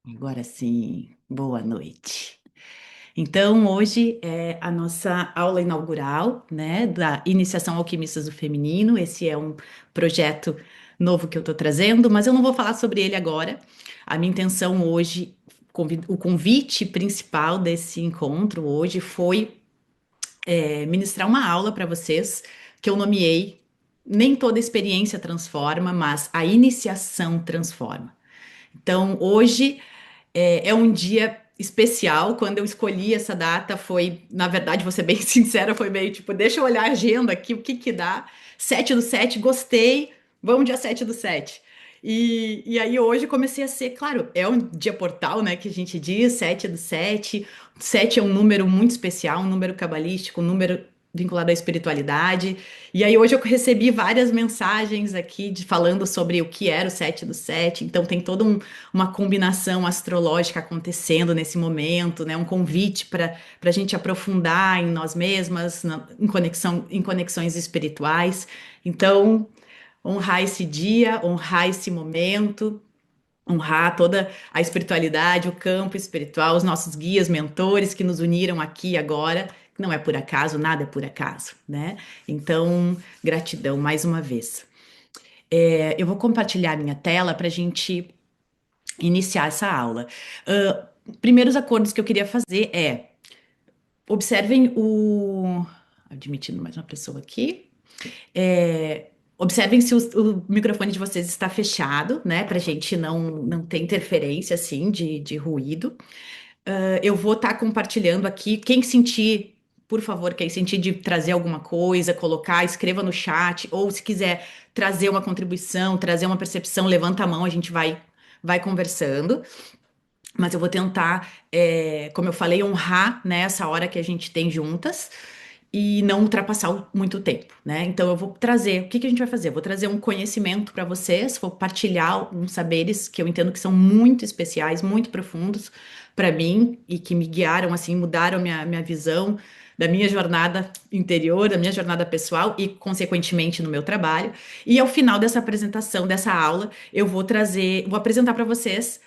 Agora sim, boa noite. Então, hoje é a nossa aula inaugural, né, da Iniciação Alquimistas do Feminino. Esse é um projeto novo que eu estou trazendo, mas eu não vou falar sobre ele agora. A minha intenção hoje, o convite principal desse encontro hoje foi ministrar uma aula para vocês que eu nomeei Nem Toda Experiência Transforma, mas a Iniciação Transforma. Então, hoje é um dia especial. Quando eu escolhi essa data, foi, na verdade, vou ser bem sincera, foi meio tipo, deixa eu olhar a agenda aqui, o que que dá. 7/7, gostei, vamos dia 7/7. E aí hoje comecei a ser, claro, é um dia portal, né, que a gente diz, 7/7. 7 é um número muito especial, um número cabalístico, um número vinculado à espiritualidade. E aí hoje eu recebi várias mensagens aqui falando sobre o que era o 7/7. Então tem uma combinação astrológica acontecendo nesse momento, né? Um convite para a gente aprofundar em nós mesmas, em conexões espirituais. Então, honrar esse dia, honrar esse momento, honrar toda a espiritualidade, o campo espiritual, os nossos guias, mentores que nos uniram aqui e agora. Não é por acaso, nada é por acaso, né? Então, gratidão mais uma vez. Eu vou compartilhar minha tela para a gente iniciar essa aula. Primeiros acordos que eu queria fazer observem o. Admitindo mais uma pessoa aqui. Observem se o microfone de vocês está fechado, né? Para a gente não ter interferência assim de ruído. Eu vou estar compartilhando aqui. Quem sentir, por favor, quem sentir de trazer alguma coisa, colocar, escreva no chat, ou se quiser trazer uma contribuição, trazer uma percepção, levanta a mão, a gente vai conversando. Mas eu vou tentar, como eu falei, honrar, né, essa hora que a gente tem juntas e não ultrapassar muito tempo, né? Então eu vou trazer, o que que a gente vai fazer? Eu vou trazer um conhecimento para vocês, vou partilhar uns saberes que eu entendo que são muito especiais, muito profundos para mim e que me guiaram, assim, mudaram minha visão da minha jornada interior, da minha jornada pessoal e, consequentemente, no meu trabalho. E ao final dessa apresentação, dessa aula, eu vou apresentar para vocês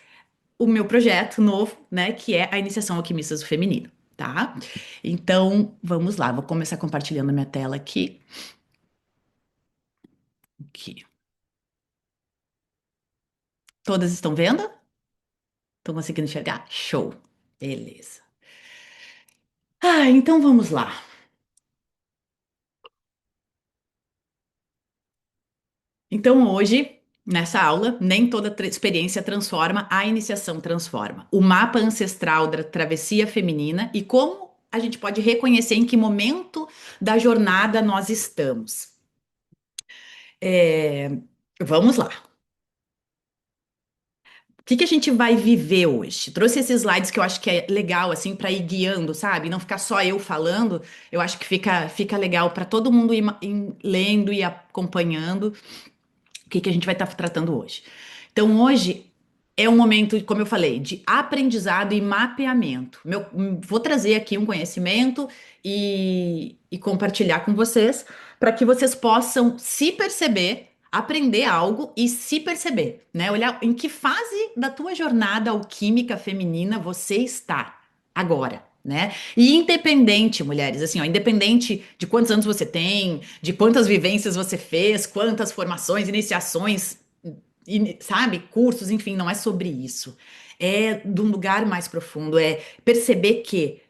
o meu projeto novo, né, que é a Iniciação Alquimistas do Feminino, tá? Então, vamos lá, vou começar compartilhando a minha tela aqui. Aqui. Todas estão vendo? Estão conseguindo enxergar? Show. Beleza. Então vamos lá. Então, hoje, nessa aula, nem toda experiência transforma, a iniciação transforma. O mapa ancestral da travessia feminina e como a gente pode reconhecer em que momento da jornada nós estamos. É, Vamos lá. O que que a gente vai viver hoje? Trouxe esses slides que eu acho que é legal, assim, para ir guiando, sabe? Não ficar só eu falando. Eu acho que fica legal para todo mundo ir lendo e acompanhando o que que a gente vai estar tratando hoje. Então, hoje é um momento, como eu falei, de aprendizado e mapeamento. Vou trazer aqui um conhecimento e compartilhar com vocês para que vocês possam se perceber, aprender algo e se perceber, né? Olhar em que fase da tua jornada alquímica feminina você está agora. Né? E independente, mulheres, assim, ó, independente de quantos anos você tem, de quantas vivências você fez, quantas formações, iniciações, sabe, cursos, enfim, não é sobre isso. É de um lugar mais profundo, é perceber que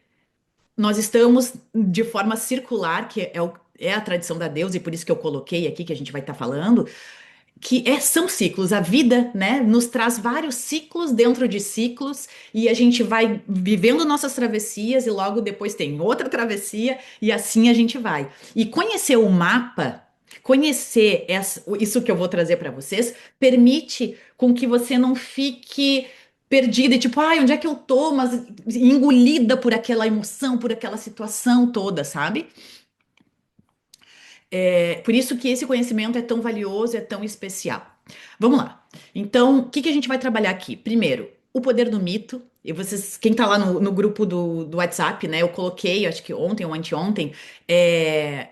nós estamos de forma circular, que é a tradição da deusa, e por isso que eu coloquei aqui, que a gente vai estar falando, são ciclos. A vida, né, nos traz vários ciclos dentro de ciclos, e a gente vai vivendo nossas travessias, e logo depois tem outra travessia, e assim a gente vai. E conhecer o mapa. Conhecer isso que eu vou trazer para vocês permite com que você não fique perdida e tipo, ai, onde é que eu tô? Mas engolida por aquela emoção, por aquela situação toda, sabe? Por isso que esse conhecimento é tão valioso, é tão especial. Vamos lá. Então, o que que a gente vai trabalhar aqui? Primeiro, o poder do mito. E vocês, quem tá lá no grupo do WhatsApp, né? Eu coloquei, acho que ontem ou anteontem, é,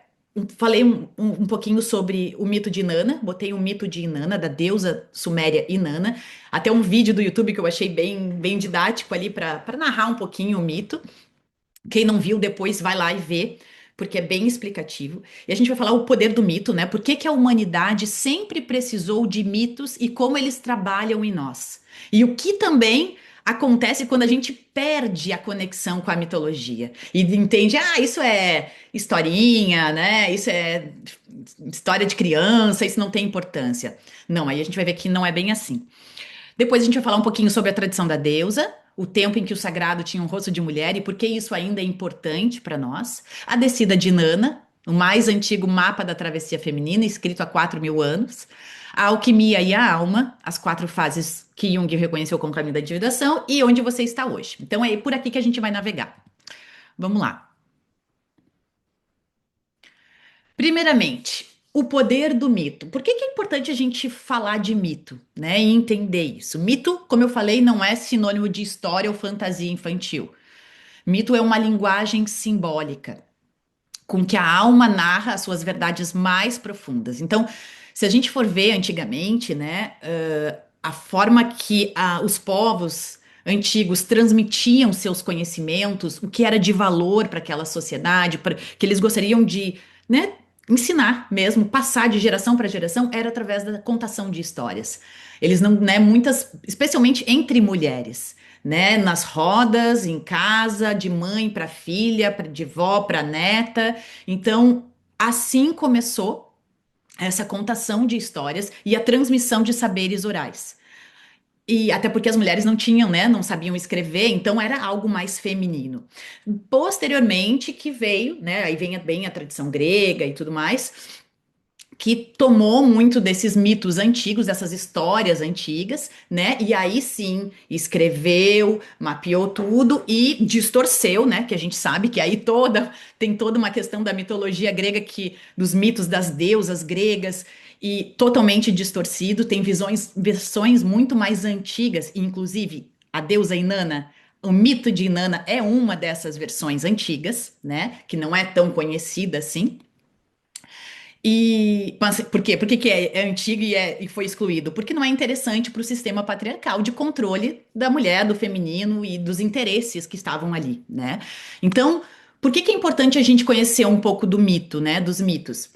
falei um pouquinho sobre o mito de Inanna, botei o mito de Inanna, da deusa suméria Inanna, até um vídeo do YouTube que eu achei bem didático ali para narrar um pouquinho o mito. Quem não viu, depois vai lá e vê, porque é bem explicativo. E a gente vai falar o poder do mito, né? Por que que a humanidade sempre precisou de mitos e como eles trabalham em nós. E o que também acontece quando a gente perde a conexão com a mitologia e entende, isso é historinha, né? Isso é história de criança, isso não tem importância. Não, aí a gente vai ver que não é bem assim. Depois a gente vai falar um pouquinho sobre a tradição da deusa, o tempo em que o sagrado tinha um rosto de mulher e por que isso ainda é importante para nós. A descida de Nana, o mais antigo mapa da travessia feminina, escrito há 4.000 anos. A alquimia e a alma, as 4 fases que Jung reconheceu como caminho da individuação e onde você está hoje. Então é por aqui que a gente vai navegar. Vamos lá. Primeiramente, o poder do mito. Por que que é importante a gente falar de mito, né? E entender isso? Mito, como eu falei, não é sinônimo de história ou fantasia infantil. Mito é uma linguagem simbólica com que a alma narra as suas verdades mais profundas. Então, se a gente for ver antigamente, né, a forma que os povos antigos transmitiam seus conhecimentos, o que era de valor para aquela sociedade, que eles gostariam de, né, ensinar mesmo, passar de geração para geração, era através da contação de histórias. Eles não, né, muitas, especialmente entre mulheres, né, nas rodas, em casa, de mãe para filha, de vó para neta. Então, assim começou essa contação de histórias e a transmissão de saberes orais. E até porque as mulheres não tinham, né, não sabiam escrever, então era algo mais feminino. Posteriormente que veio, né, aí vem bem a tradição grega e tudo mais, que tomou muito desses mitos antigos, dessas histórias antigas, né? E aí sim escreveu, mapeou tudo e distorceu, né? Que a gente sabe que aí tem toda uma questão da mitologia grega que dos mitos das deusas gregas e totalmente distorcido, tem versões muito mais antigas, inclusive a deusa Inanna. O mito de Inanna é uma dessas versões antigas, né? Que não é tão conhecida assim. Mas por quê? Por que que é antigo e foi excluído? Porque não é interessante para o sistema patriarcal de controle da mulher, do feminino e dos interesses que estavam ali, né? Então, por que que é importante a gente conhecer um pouco do mito, né? Dos mitos?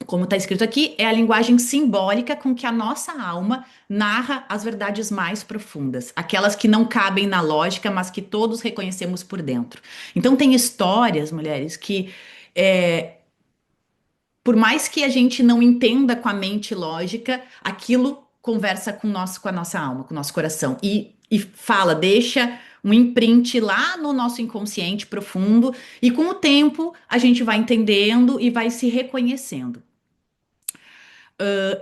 Como está escrito aqui, é a linguagem simbólica com que a nossa alma narra as verdades mais profundas, aquelas que não cabem na lógica, mas que todos reconhecemos por dentro. Então, tem histórias, mulheres, que é, por mais que a gente não entenda com a mente lógica, aquilo conversa com a nossa alma, com o nosso coração e fala, deixa um imprint lá no nosso inconsciente profundo e com o tempo a gente vai entendendo e vai se reconhecendo.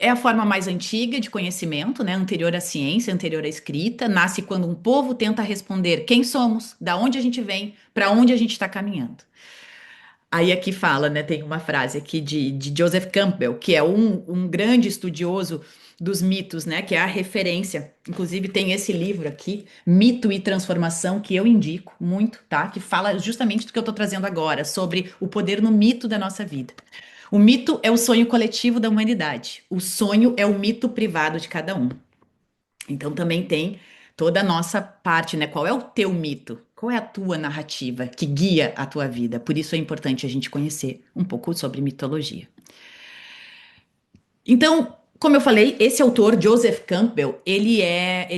É a forma mais antiga de conhecimento, né? Anterior à ciência, anterior à escrita, nasce quando um povo tenta responder quem somos, da onde a gente vem, para onde a gente está caminhando. Aí aqui fala, né? Tem uma frase aqui de Joseph Campbell, que é um grande estudioso dos mitos, né? Que é a referência. Inclusive tem esse livro aqui, Mito e Transformação, que eu indico muito, tá? Que fala justamente do que eu tô trazendo agora, sobre o poder no mito da nossa vida. O mito é o sonho coletivo da humanidade. O sonho é o mito privado de cada um. Então também tem toda a nossa parte, né? Qual é o teu mito? Qual é a tua narrativa que guia a tua vida? Por isso é importante a gente conhecer um pouco sobre mitologia. Então, como eu falei, esse autor, Joseph Campbell, ele é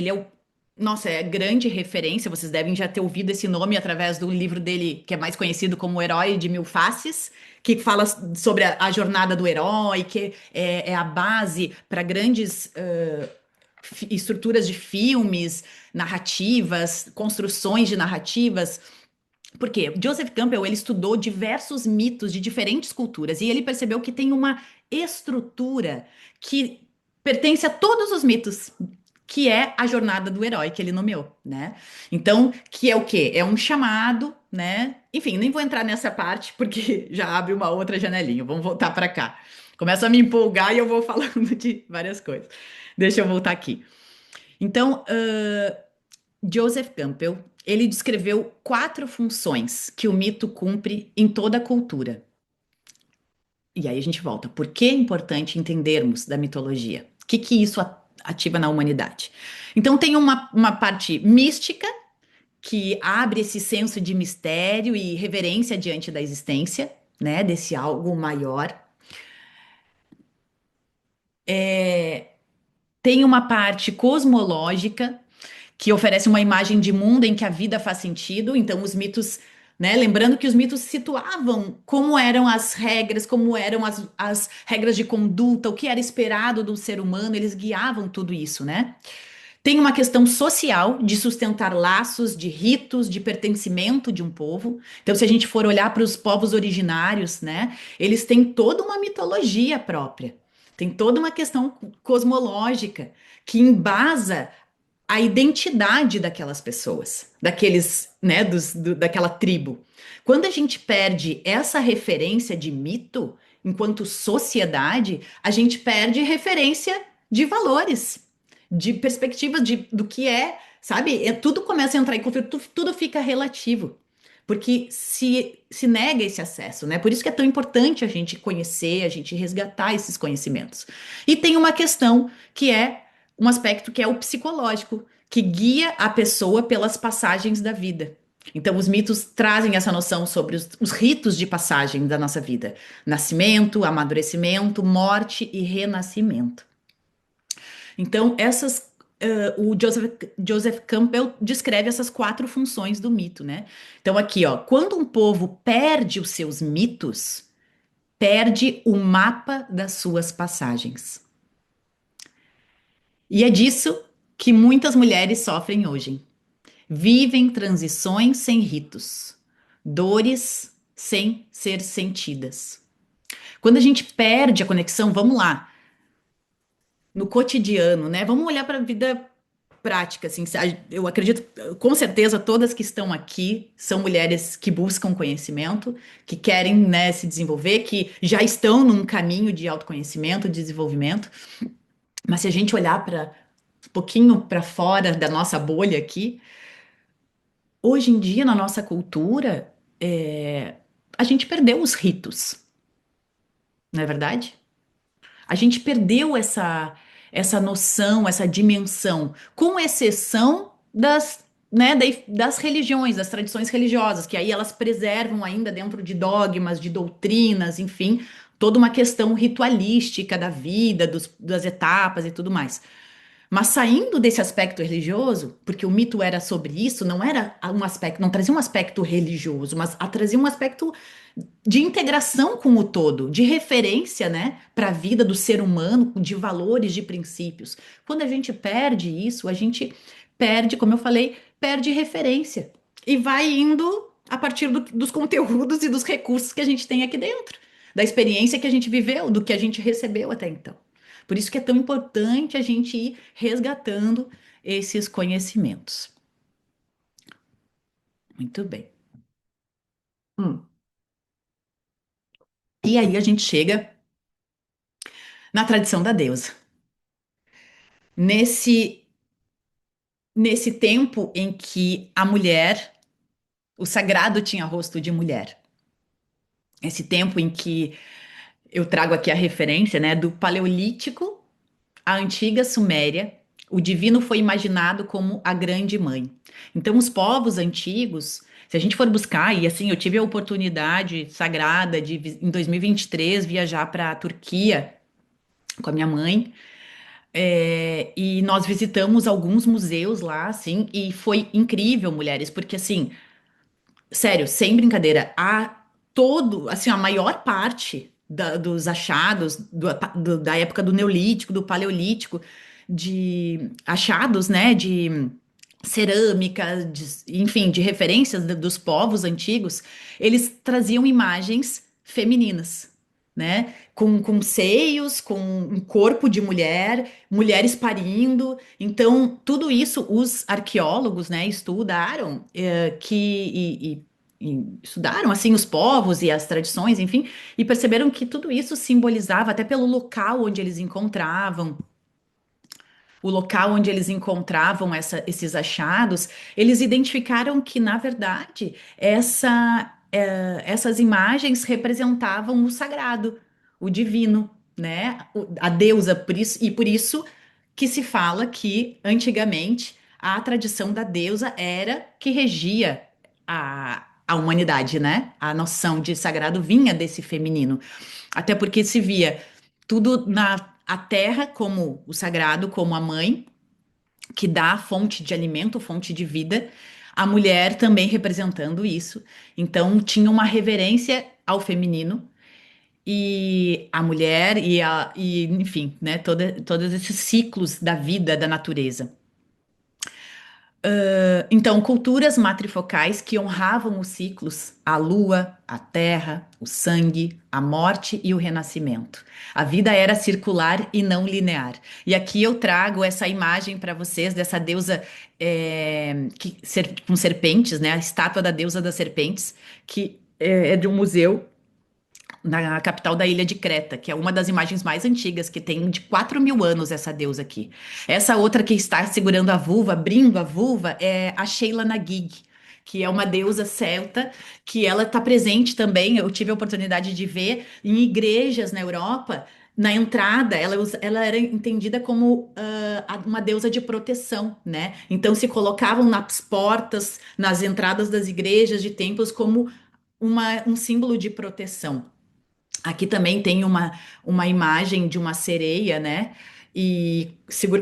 nossa, é grande referência. Vocês devem já ter ouvido esse nome através do livro dele, que é mais conhecido como O Herói de Mil Faces, que fala sobre a jornada do herói, que é a base para grandes estruturas de filmes, narrativas, construções de narrativas. Por quê? Joseph Campbell, ele estudou diversos mitos de diferentes culturas e ele percebeu que tem uma estrutura que pertence a todos os mitos, que é a jornada do herói que ele nomeou, né? Então, que é o quê? É um chamado, né? Enfim, nem vou entrar nessa parte porque já abre uma outra janelinha. Vamos voltar para cá. Começa a me empolgar e eu vou falando de várias coisas. Deixa eu voltar aqui. Então, Joseph Campbell, ele descreveu 4 funções que o mito cumpre em toda a cultura. E aí a gente volta. Por que é importante entendermos da mitologia? O que que isso ativa na humanidade? Então tem uma parte mística que abre esse senso de mistério e reverência diante da existência, né, desse algo maior. Tem uma parte cosmológica que oferece uma imagem de mundo em que a vida faz sentido. Então, os mitos, né? Lembrando que os mitos situavam como eram as regras, como eram as regras de conduta, o que era esperado do ser humano, eles guiavam tudo isso, né? Tem uma questão social de sustentar laços, de ritos, de pertencimento de um povo. Então, se a gente for olhar para os povos originários, né, eles têm toda uma mitologia própria. Tem toda uma questão cosmológica que embasa a identidade daquelas pessoas, daqueles, né, daquela tribo. Quando a gente perde essa referência de mito, enquanto sociedade, a gente perde referência de valores, de perspectivas do que é, sabe? Tudo começa a entrar em conflito, tudo fica relativo. Porque se nega esse acesso, né? Por isso que é tão importante a gente conhecer, a gente resgatar esses conhecimentos. E tem uma questão que é um aspecto que é o psicológico, que guia a pessoa pelas passagens da vida. Então, os mitos trazem essa noção sobre os ritos de passagem da nossa vida: nascimento, amadurecimento, morte e renascimento. Então, o Joseph Campbell descreve essas quatro funções do mito, né? Então, aqui, ó, quando um povo perde os seus mitos, perde o mapa das suas passagens. E é disso que muitas mulheres sofrem hoje. Vivem transições sem ritos, dores sem ser sentidas. Quando a gente perde a conexão, vamos lá, no cotidiano, né? Vamos olhar para a vida prática, assim. Eu acredito, com certeza, todas que estão aqui são mulheres que buscam conhecimento, que querem, né, se desenvolver, que já estão num caminho de autoconhecimento, de desenvolvimento. Mas se a gente olhar para um pouquinho para fora da nossa bolha aqui, hoje em dia, na nossa cultura, a gente perdeu os ritos, não é verdade? A gente perdeu essa noção, essa dimensão, com exceção das religiões, das tradições religiosas, que aí elas preservam ainda dentro de dogmas, de doutrinas, enfim, toda uma questão ritualística da vida, das etapas e tudo mais. Mas saindo desse aspecto religioso, porque o mito era sobre isso, não era um aspecto, não trazia um aspecto religioso, mas trazia um aspecto de integração com o todo, de referência, né, para a vida do ser humano, de valores, de princípios. Quando a gente perde isso, a gente perde, como eu falei, perde referência e vai indo a partir dos conteúdos e dos recursos que a gente tem aqui dentro, da experiência que a gente viveu, do que a gente recebeu até então. Por isso que é tão importante a gente ir resgatando esses conhecimentos. Muito bem. Hum. E aí a gente chega na tradição da deusa. Nesse, nesse tempo em que a mulher, o sagrado tinha rosto de mulher. Esse tempo em que eu trago aqui a referência, né, do Paleolítico à antiga Suméria, o divino foi imaginado como a grande mãe. Então, os povos antigos, se a gente for buscar, e assim, eu tive a oportunidade sagrada de, em 2023, viajar para a Turquia com a minha mãe. E nós visitamos alguns museus lá, assim, e foi incrível, mulheres, porque assim, sério, sem brincadeira, assim, a maior parte dos achados da época do Neolítico, do Paleolítico, de achados, né, de cerâmica, enfim, de referências dos povos antigos, eles traziam imagens femininas, né? Com seios, com um corpo de mulher, mulheres parindo. Então, tudo isso os arqueólogos, né, estudaram, e estudaram assim os povos e as tradições, enfim, e perceberam que tudo isso simbolizava, até pelo local onde eles encontravam, o local onde eles encontravam esses achados, eles identificaram que, na verdade, essas imagens representavam o sagrado, o divino, né? A deusa, por isso que se fala que antigamente a tradição da deusa era que regia a humanidade, né? A noção de sagrado vinha desse feminino. Até porque se via tudo na a terra como o sagrado, como a mãe, que dá a fonte de alimento, fonte de vida, a mulher também representando isso. Então tinha uma reverência ao feminino e a mulher enfim, né, todos esses ciclos da vida, da natureza. Então, culturas matrifocais que honravam os ciclos, a lua, a terra, o sangue, a morte e o renascimento. A vida era circular e não linear. E aqui eu trago essa imagem para vocês dessa deusa com serpentes, né? A estátua da deusa das serpentes, que é de um museu na capital da ilha de Creta, que é uma das imagens mais antigas, que tem de 4.000 anos essa deusa aqui. Essa outra que está segurando a vulva, abrindo a vulva, é a Sheila na Gig, que é uma deusa celta, que ela está presente também. Eu tive a oportunidade de ver em igrejas na Europa. Na entrada, ela era entendida como uma deusa de proteção, né? Então se colocavam nas portas, nas entradas das igrejas, de templos, como um símbolo de proteção. Aqui também tem uma imagem de uma sereia, né?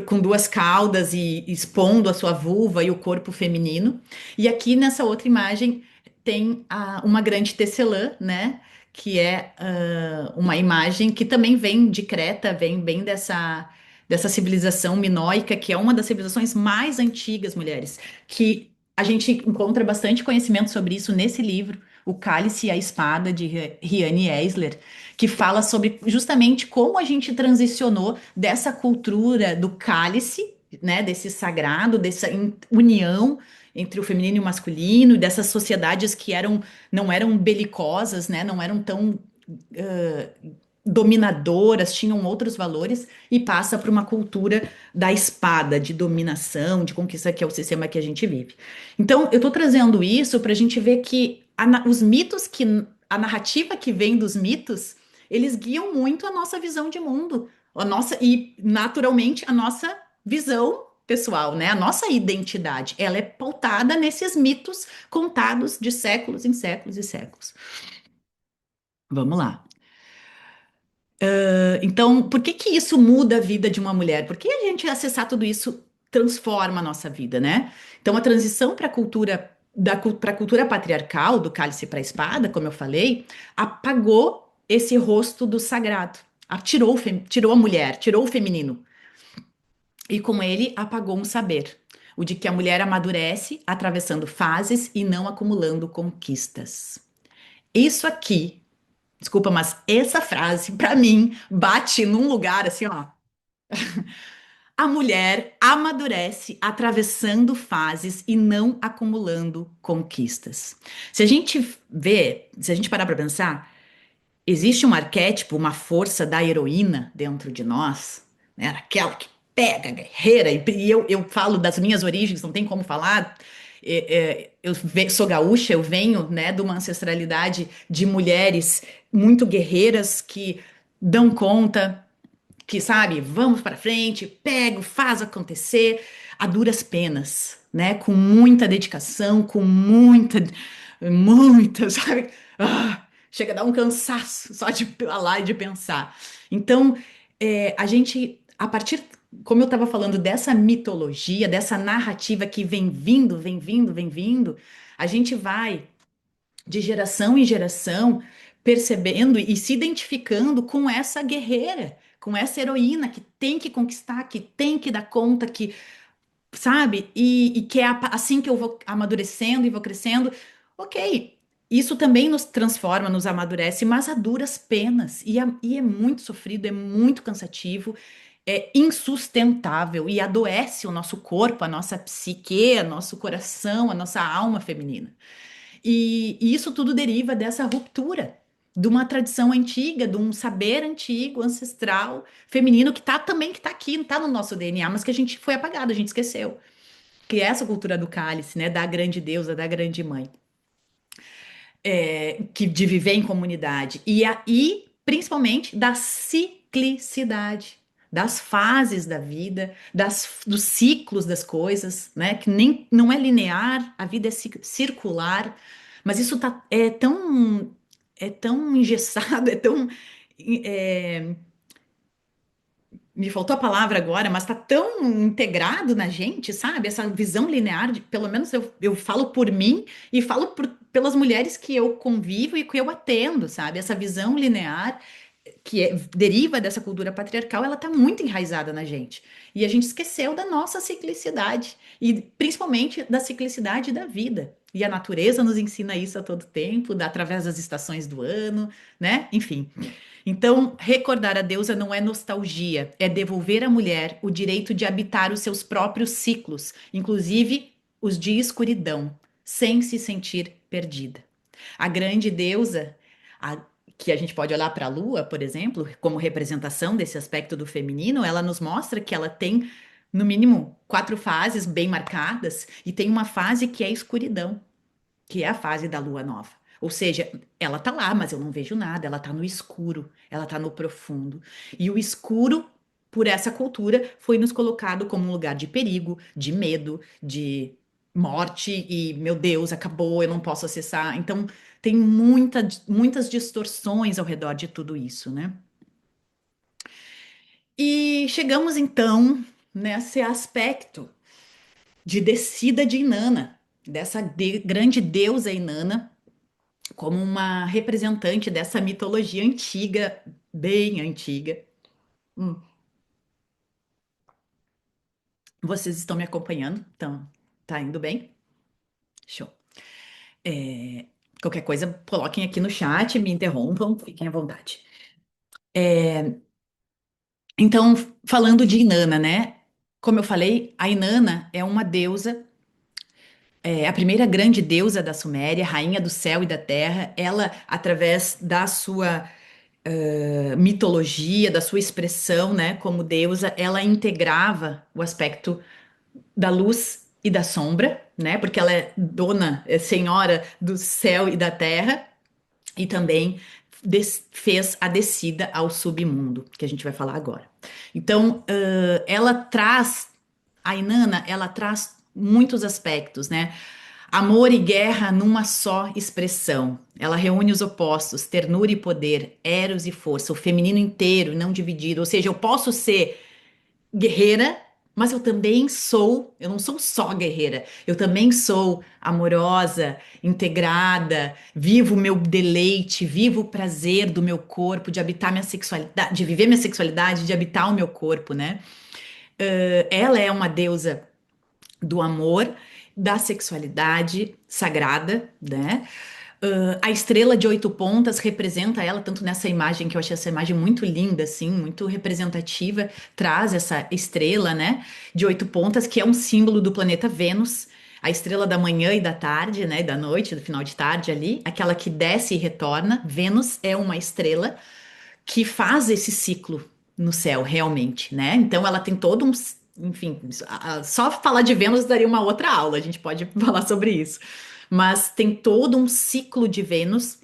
Com duas caudas e expondo a sua vulva e o corpo feminino. E aqui nessa outra imagem tem uma grande tecelã, né? Que é uma imagem que também vem de Creta, vem bem dessa civilização minoica, que é uma das civilizações mais antigas, mulheres, que a gente encontra bastante conhecimento sobre isso nesse livro, O Cálice e a Espada, de Riane Eisler, que fala sobre justamente como a gente transicionou dessa cultura do cálice, né, desse sagrado, dessa união entre o feminino e o masculino, dessas sociedades que não eram belicosas, né, não eram tão dominadoras, tinham outros valores, e passa para uma cultura da espada, de dominação, de conquista, que é o sistema que a gente vive. Então, eu estou trazendo isso para a gente ver que os mitos a narrativa que vem dos mitos, eles guiam muito a nossa visão de mundo, e naturalmente a nossa visão pessoal, né? A nossa identidade, ela é pautada nesses mitos contados de séculos em séculos e séculos. Vamos lá. Então, por que que isso muda a vida de uma mulher? Por que a gente acessar tudo isso transforma a nossa vida, né? Então, a transição para a cultura para a cultura patriarcal, do cálice para a espada, como eu falei, apagou esse rosto do sagrado. Tirou a mulher, tirou o feminino. E com ele apagou um saber, o de que a mulher amadurece atravessando fases e não acumulando conquistas. Isso aqui, desculpa, mas essa frase, para mim, bate num lugar assim, ó. A mulher amadurece atravessando fases e não acumulando conquistas. Se a gente parar para pensar, existe um arquétipo, uma força da heroína dentro de nós, né? Aquela que pega, guerreira, eu falo das minhas origens, não tem como falar. Sou gaúcha, eu venho, né, de uma ancestralidade de mulheres muito guerreiras que dão conta, que sabe, vamos para frente, pego, faz acontecer, a duras penas, né, com muita dedicação, muita, sabe? Chega a dar um cansaço só de falar e de pensar. Então, a gente, a partir, como eu estava falando dessa mitologia, dessa narrativa que vem vindo, vem vindo, vem vindo, a gente vai de geração em geração percebendo e se identificando com essa guerreira, com essa heroína que tem que conquistar, que tem que dar conta, que sabe? E que é assim que eu vou amadurecendo e vou crescendo. Ok, isso também nos transforma, nos amadurece, mas a duras penas. E é muito sofrido, é muito cansativo, é insustentável e adoece o nosso corpo, a nossa psique, o nosso coração, a nossa alma feminina. E isso tudo deriva dessa ruptura. De uma tradição antiga, de um saber antigo, ancestral, feminino, que tá aqui, não tá no nosso DNA, mas que a gente foi apagado, a gente esqueceu. Que é essa cultura do cálice, né? Da grande deusa, da grande mãe, que de viver em comunidade. E aí principalmente da ciclicidade, das fases da vida, dos ciclos das coisas, né? Que nem não é linear, a vida é circular, mas isso é tão engessado, é, me faltou a palavra agora, mas tá tão integrado na gente, sabe? Essa visão linear, pelo menos eu falo por mim e falo pelas mulheres que eu convivo e que eu atendo, sabe? Essa visão linear deriva dessa cultura patriarcal, ela tá muito enraizada na gente. E a gente esqueceu da nossa ciclicidade e principalmente da ciclicidade da vida. E a natureza nos ensina isso a todo tempo, através das estações do ano, né? Enfim. Então, recordar a deusa não é nostalgia, é devolver à mulher o direito de habitar os seus próprios ciclos, inclusive os de escuridão, sem se sentir perdida. A grande deusa, a- que a gente pode olhar para a lua, por exemplo, como representação desse aspecto do feminino, ela nos mostra que ela tem, no mínimo, quatro fases bem marcadas, e tem uma fase que é escuridão, que é a fase da lua nova. Ou seja, ela tá lá, mas eu não vejo nada, ela tá no escuro, ela tá no profundo. E o escuro, por essa cultura, foi nos colocado como um lugar de perigo, de medo, de morte e, meu Deus, acabou, eu não posso acessar. Então, tem muitas distorções ao redor de tudo isso, né? E chegamos então nesse aspecto de descida de Inanna, dessa grande deusa Inanna como uma representante dessa mitologia antiga, bem antiga. Hum, Vocês estão me acompanhando? Então, tá indo bem? Show. É, qualquer coisa, coloquem aqui no chat, me interrompam, fiquem à vontade. Então, falando de Inanna, né? Como eu falei, a Inanna é uma deusa, é a primeira grande deusa da Suméria, rainha do céu e da terra. Ela, através da sua mitologia, da sua expressão, né, como deusa, ela integrava o aspecto da luz e da sombra, né, porque ela é dona, é senhora do céu e da terra, e também fez a descida ao submundo, que a gente vai falar agora. Então, ela traz, a Inanna, ela traz muitos aspectos, né? Amor e guerra numa só expressão. Ela reúne os opostos, ternura e poder, eros e força, o feminino inteiro, não dividido. Ou seja, eu posso ser guerreira, mas eu não sou só guerreira, eu também sou amorosa, integrada, vivo o meu deleite, vivo o prazer do meu corpo, de habitar minha sexualidade, de viver minha sexualidade, de habitar o meu corpo, né? Ela é uma deusa do amor, da sexualidade sagrada, né? A estrela de oito pontas representa ela, tanto nessa imagem, que eu achei essa imagem muito linda, assim, muito representativa, traz essa estrela, né, de oito pontas, que é um símbolo do planeta Vênus, a estrela da manhã e da tarde, né, da noite, do final de tarde ali, aquela que desce e retorna. Vênus é uma estrela que faz esse ciclo no céu, realmente, né? Então ela tem todo um. Enfim, só falar de Vênus daria uma outra aula, a gente pode falar sobre isso. Mas tem todo um ciclo de Vênus,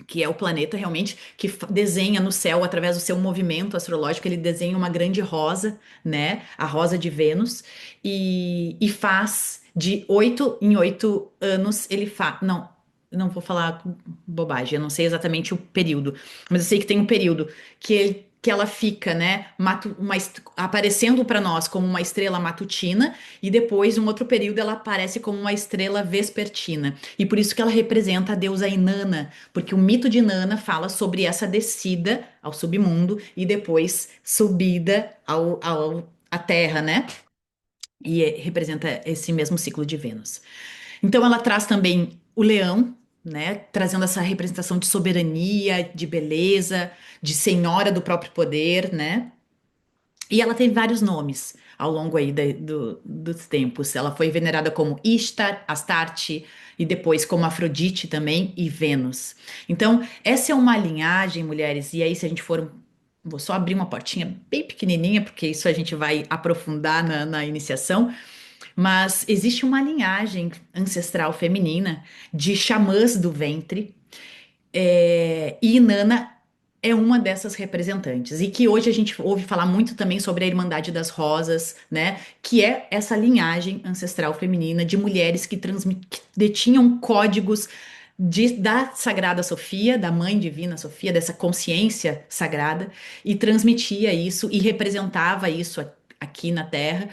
que é o planeta realmente que desenha no céu através do seu movimento astrológico, ele desenha uma grande rosa, né? A rosa de Vênus, e faz de 8 em 8 anos, ele faz. Não, não vou falar bobagem, eu não sei exatamente o período, mas eu sei que tem um período que ela fica, né, aparecendo para nós como uma estrela matutina, e depois, um outro período, ela aparece como uma estrela vespertina. E por isso que ela representa a deusa Inanna, porque o mito de Inanna fala sobre essa descida ao submundo e depois subida à Terra, né? E representa esse mesmo ciclo de Vênus. Então ela traz também o leão, né, trazendo essa representação de soberania, de beleza, de senhora do próprio poder, né? E ela tem vários nomes ao longo aí dos tempos. Ela foi venerada como Ishtar, Astarte e depois como Afrodite também e Vênus. Então, essa é uma linhagem, mulheres, e aí se a gente for vou só abrir uma portinha bem pequenininha, porque isso a gente vai aprofundar na iniciação, mas existe uma linhagem ancestral feminina de xamãs do ventre, e Inanna é uma dessas representantes. E que hoje a gente ouve falar muito também sobre a Irmandade das Rosas, né? Que é essa linhagem ancestral feminina de mulheres que detinham códigos da Sagrada Sofia, da Mãe Divina Sofia, dessa consciência sagrada, e transmitia isso e representava isso aqui na Terra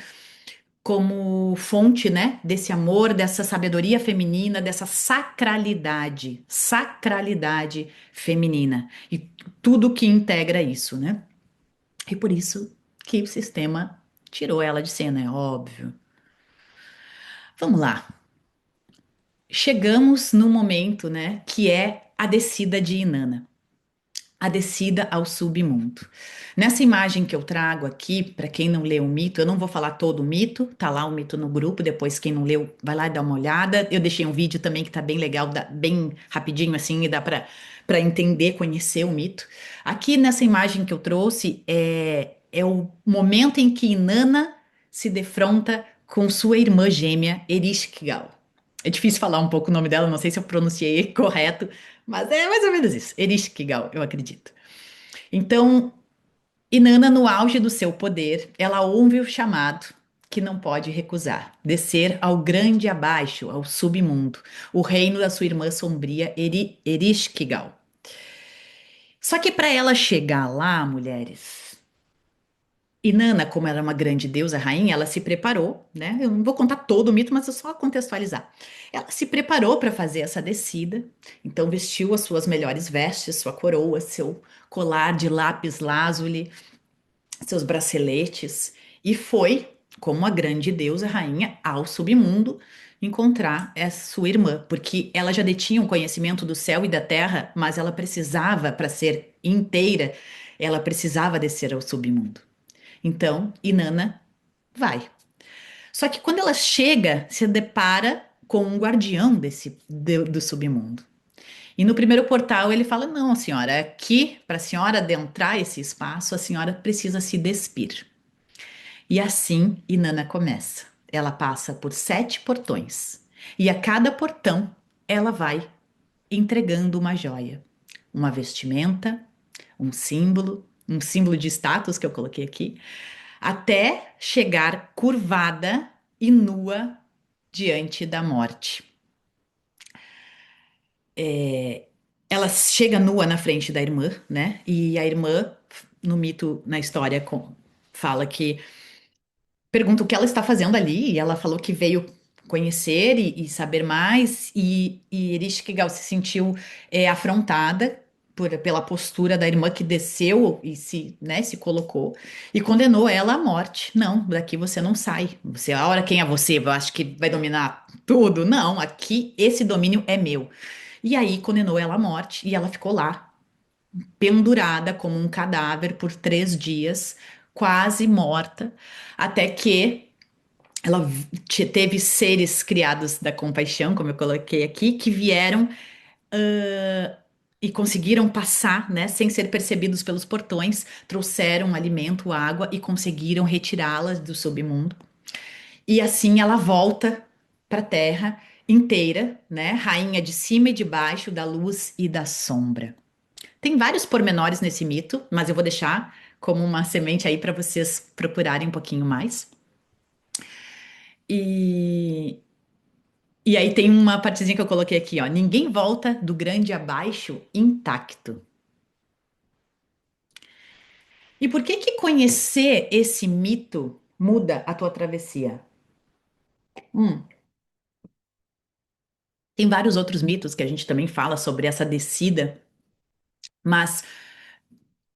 como fonte, né, desse amor, dessa sabedoria feminina, dessa sacralidade feminina e tudo que integra isso, né? E por isso que o sistema tirou ela de cena, é óbvio. Vamos lá. Chegamos no momento, né, que é a descida de Inanna. A descida ao submundo. Nessa imagem que eu trago aqui, para quem não leu o mito, eu não vou falar todo o mito, tá lá o mito no grupo, depois quem não leu, vai lá e dá uma olhada. Eu deixei um vídeo também que tá bem legal, bem rapidinho assim, e dá para entender, conhecer o mito. Aqui nessa imagem que eu trouxe é o momento em que Inanna se defronta com sua irmã gêmea Ereshkigal. É difícil falar um pouco o nome dela, não sei se eu pronunciei correto, mas é mais ou menos isso. Ereshkigal, eu acredito. Então, Inanna, no auge do seu poder, ela ouve o chamado que não pode recusar, descer ao grande abaixo, ao submundo, o reino da sua irmã sombria Ereshkigal. Só que para ela chegar lá, mulheres, Inanna, como era uma grande deusa rainha, ela se preparou, né? Eu não vou contar todo o mito, mas eu só contextualizar. Ela se preparou para fazer essa descida, então vestiu as suas melhores vestes, sua coroa, seu colar de lápis lazuli, seus braceletes, e foi, como uma grande deusa rainha, ao submundo encontrar essa sua irmã, porque ela já detinha o conhecimento do céu e da terra, mas ela precisava, para ser inteira, ela precisava descer ao submundo. Então, Inanna vai. Só que quando ela chega, se depara com um guardião do submundo. E no primeiro portal ele fala: Não, senhora, aqui, para a senhora adentrar esse espaço, a senhora precisa se despir. E assim Inanna começa. Ela passa por 7 portões. E a cada portão ela vai entregando uma joia, uma vestimenta, um símbolo de status que eu coloquei aqui, até chegar curvada e nua diante da morte. Ela chega nua na frente da irmã, né? E a irmã, no mito, na história, fala que pergunta o que ela está fazendo ali, e ela falou que veio conhecer e saber mais, e Ereshkigal se sentiu afrontada pela postura da irmã que desceu e se colocou e condenou ela à morte. Não, daqui você não sai. Você, a hora quem é você? Eu acho que vai dominar tudo? Não, aqui esse domínio é meu. E aí condenou ela à morte e ela ficou lá, pendurada como um cadáver por 3 dias, quase morta, até que ela teve seres criados da compaixão, como eu coloquei aqui, que vieram e conseguiram passar, né, sem ser percebidos pelos portões, trouxeram alimento, água e conseguiram retirá-la do submundo. E assim ela volta para a Terra inteira, né, rainha de cima e de baixo, da luz e da sombra. Tem vários pormenores nesse mito, mas eu vou deixar como uma semente aí para vocês procurarem um pouquinho mais. E E aí tem uma partezinha que eu coloquei aqui, ó. Ninguém volta do grande abaixo intacto. E por que que conhecer esse mito muda a tua travessia? Hum, tem vários outros mitos que a gente também fala sobre essa descida, mas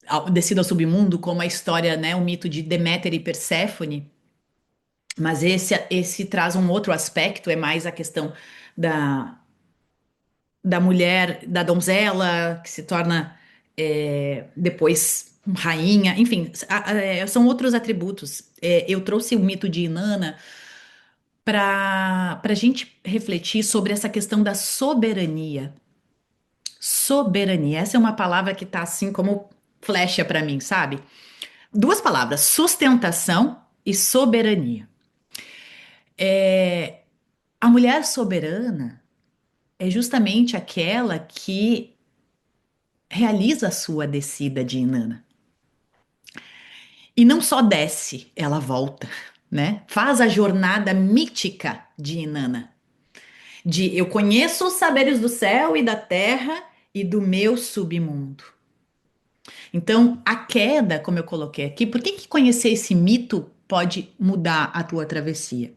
a descida ao submundo, como a história, né, o mito de Deméter e Perséfone, mas esse traz um outro aspecto, é mais a questão da da mulher, da donzela, que se torna depois rainha, enfim, são outros atributos. Eu trouxe o mito de Inanna para a gente refletir sobre essa questão da soberania. Soberania, essa é uma palavra que tá assim como flecha para mim, sabe? Duas palavras, sustentação e soberania. A mulher soberana é justamente aquela que realiza a sua descida de Inanna. E não só desce, ela volta, né? Faz a jornada mítica de Inanna. De eu conheço os saberes do céu e da terra e do meu submundo. Então, a queda, como eu coloquei aqui, por que que conhecer esse mito pode mudar a tua travessia?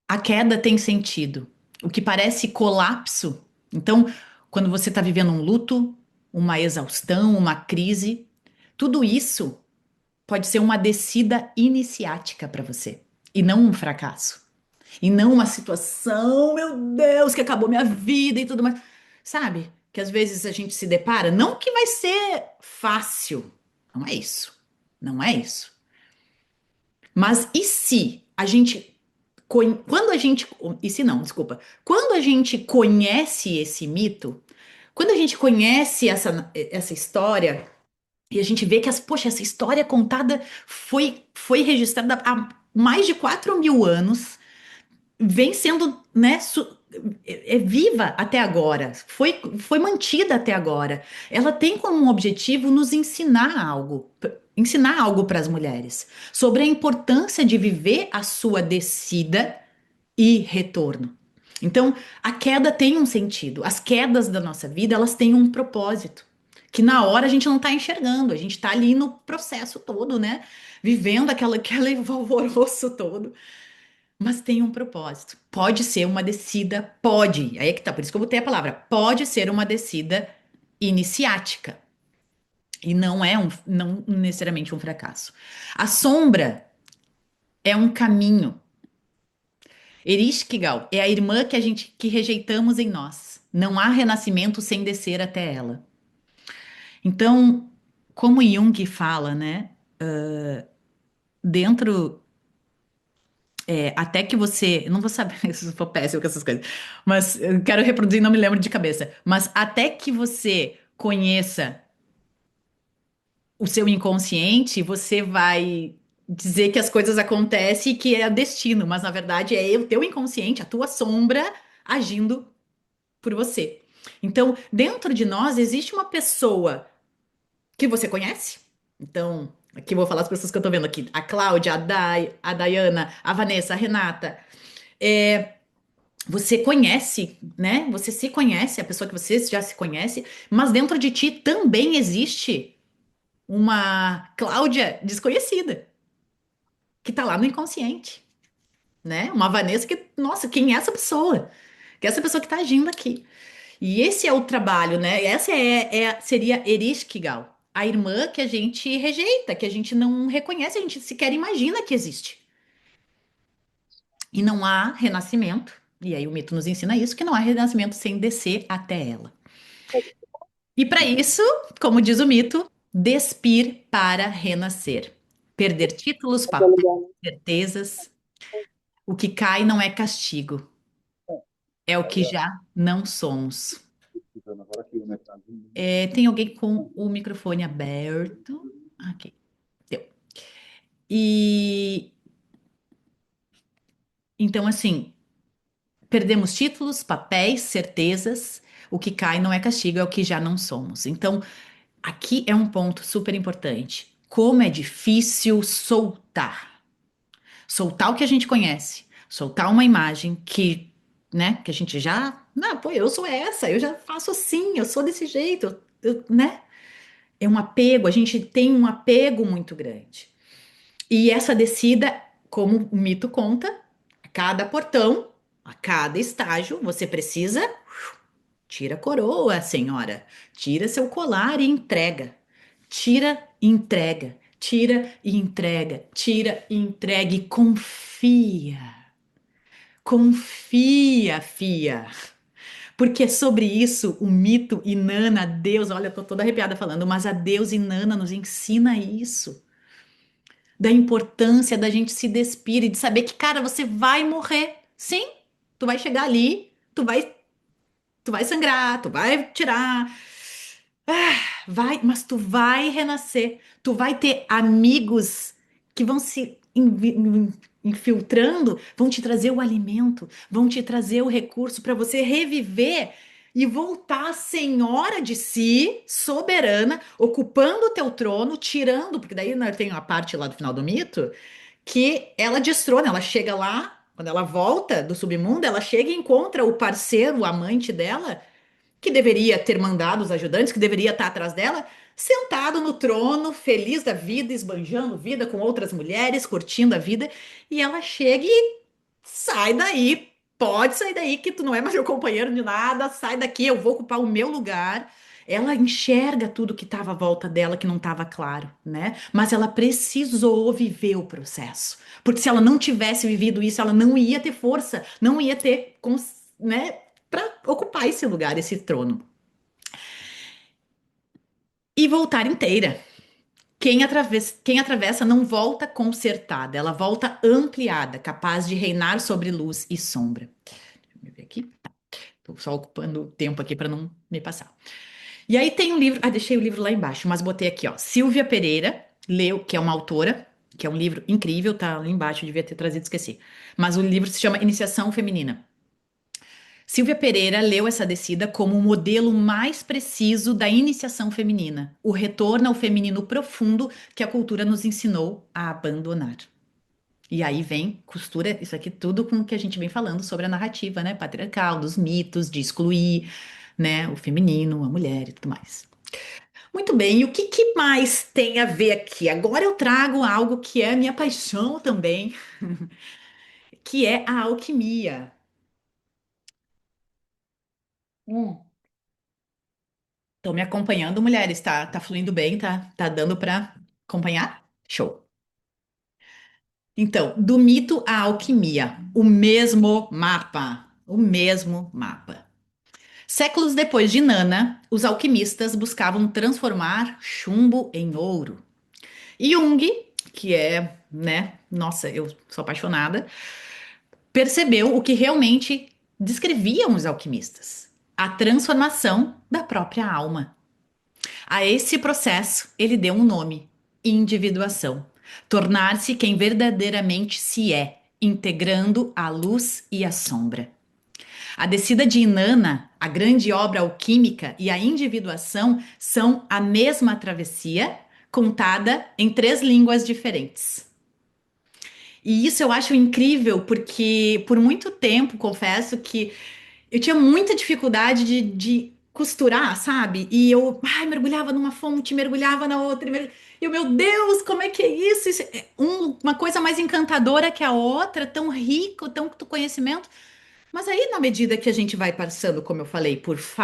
A queda tem sentido. O que parece colapso. Então, quando você está vivendo um luto, uma exaustão, uma crise, tudo isso pode ser uma descida iniciática para você e não um fracasso. E não uma situação, meu Deus, que acabou minha vida e tudo mais. Sabe? Que às vezes a gente se depara, não que vai ser fácil. Não é isso. Não é isso. Mas e se a gente quando a gente e se não, desculpa. Quando a gente conhece esse mito, quando a gente conhece essa história e a gente vê que poxa, essa história contada foi registrada há mais de 4.000 anos, vem sendo, né, é viva até agora, foi mantida até agora. Ela tem como objetivo nos ensinar algo para as mulheres sobre a importância de viver a sua descida e retorno. Então, a queda tem um sentido. As quedas da nossa vida, elas têm um propósito. Que na hora a gente não está enxergando, a gente está ali no processo todo, né? Vivendo aquele alvoroço todo. Mas tem um propósito. Pode ser uma descida, pode. Aí é que tá, por isso que eu botei a palavra. Pode ser uma descida iniciática. E não necessariamente um fracasso. A sombra é um caminho. Erishkigal é a irmã que rejeitamos em nós. Não há renascimento sem descer até ela. Então, como Jung fala, né? Dentro até que você. Eu não vou saber se eu for péssimo com essas coisas, mas eu quero reproduzir, não me lembro de cabeça. Mas até que você conheça o seu inconsciente, você vai dizer que as coisas acontecem e que é destino, mas na verdade é o teu inconsciente, a tua sombra agindo por você. Então, dentro de nós existe uma pessoa que você conhece. Então, aqui eu vou falar as pessoas que eu tô vendo aqui: a Cláudia, a Dayana, a Vanessa, a Renata. É, você conhece, né? Você se conhece, a pessoa que você já se conhece, mas dentro de ti também existe uma Cláudia desconhecida, que tá lá no inconsciente, né? Uma Vanessa que, nossa, quem é essa pessoa? Que é essa pessoa que tá agindo aqui. E esse é o trabalho, né? Essa seria Ereshkigal, a irmã que a gente rejeita, que a gente não reconhece, a gente sequer imagina que existe. E não há renascimento, e aí o mito nos ensina isso, que não há renascimento sem descer até ela. E para isso, como diz o mito, despir para renascer. Perder títulos, papéis, certezas. O que cai não é castigo, é o que já não somos. Tem alguém com o microfone aberto? Aqui, deu. E então, assim, perdemos títulos, papéis, certezas. O que cai não é castigo, é o que já não somos. Então, aqui é um ponto super importante. Como é difícil soltar. Soltar o que a gente conhece. Soltar uma imagem que, né, que a gente já. Não, pô, eu sou essa, eu já faço assim, eu sou desse jeito, né? É um apego, a gente tem um apego muito grande. E essa descida, como o mito conta, a cada portão, a cada estágio, você precisa. Tira a coroa, senhora. Tira seu colar e entrega. Tira e entrega. Tira e entrega. Tira e entrega. E confia. Confia, fia. Porque é sobre isso o mito Inanna, a Deus, olha, eu tô toda arrepiada falando, mas a Deus Inanna nos ensina isso. Da importância da gente se despir e de saber que, cara, você vai morrer. Sim, tu vai chegar ali, tu vai sangrar, tu vai tirar. Vai, mas tu vai renascer. Tu vai ter amigos que vão se infiltrando, vão te trazer o alimento, vão te trazer o recurso para você reviver e voltar senhora de si, soberana, ocupando o teu trono, tirando, porque daí né, tem a parte lá do final do mito, que ela destrona, ela chega lá, quando ela volta do submundo, ela chega e encontra o parceiro, o amante dela, que deveria ter mandado os ajudantes, que deveria estar atrás dela, sentado no trono, feliz da vida, esbanjando vida com outras mulheres, curtindo a vida, e ela chega e sai daí, pode sair daí, que tu não é mais meu companheiro de nada, sai daqui, eu vou ocupar o meu lugar. Ela enxerga tudo que estava à volta dela que não estava claro, né? Mas ela precisou viver o processo. Porque se ela não tivesse vivido isso, ela não ia ter força, não ia ter, né, para ocupar esse lugar, esse trono. E voltar inteira. Quem atravessa não volta consertada, ela volta ampliada, capaz de reinar sobre luz e sombra. Deixa eu ver aqui. Tô só ocupando o tempo aqui para não me passar. E aí tem um livro, deixei o livro lá embaixo, mas botei aqui, ó. Silvia Pereira, leu, que é uma autora, que é um livro incrível, tá lá embaixo, eu devia ter trazido, esqueci. Mas o livro se chama Iniciação Feminina. Silvia Pereira leu essa descida como o modelo mais preciso da iniciação feminina, o retorno ao feminino profundo que a cultura nos ensinou a abandonar. E aí vem, costura isso aqui tudo com o que a gente vem falando sobre a narrativa, né, patriarcal, dos mitos, de excluir, né, o feminino, a mulher e tudo mais. Muito bem, e o que, que mais tem a ver aqui? Agora eu trago algo que é minha paixão também, que é a alquimia. Estão me acompanhando, mulheres, tá fluindo bem, tá dando para acompanhar? Show. Então, do mito à alquimia, o mesmo mapa. Séculos depois de Nana, os alquimistas buscavam transformar chumbo em ouro. Jung, que é, né, nossa, eu sou apaixonada, percebeu o que realmente descreviam os alquimistas: a transformação da própria alma. A esse processo, ele deu um nome: individuação. Tornar-se quem verdadeiramente se é, integrando a luz e a sombra. A descida de Inanna, a grande obra alquímica e a individuação são a mesma travessia, contada em três línguas diferentes. E isso eu acho incrível, porque por muito tempo, confesso que eu tinha muita dificuldade de costurar, sabe? E eu, ai, mergulhava numa fonte, mergulhava na outra. E eu, meu Deus, como é que é isso? Isso é uma coisa mais encantadora que a outra, tão rico, tanto conhecimento. Mas aí, na medida que a gente vai passando, como eu falei,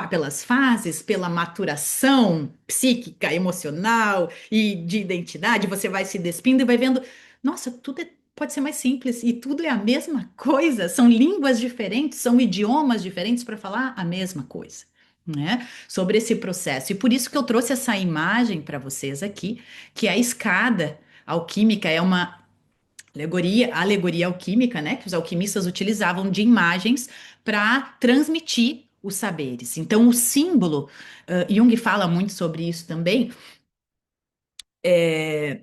pelas fases, pela maturação psíquica, emocional e de identidade, você vai se despindo e vai vendo, nossa, pode ser mais simples e tudo é a mesma coisa. São línguas diferentes, são idiomas diferentes para falar a mesma coisa, né? Sobre esse processo. E por isso que eu trouxe essa imagem para vocês aqui, que é a escada alquímica é uma alegoria alquímica, né, que os alquimistas utilizavam de imagens para transmitir os saberes. Então, o símbolo, Jung fala muito sobre isso também. Eu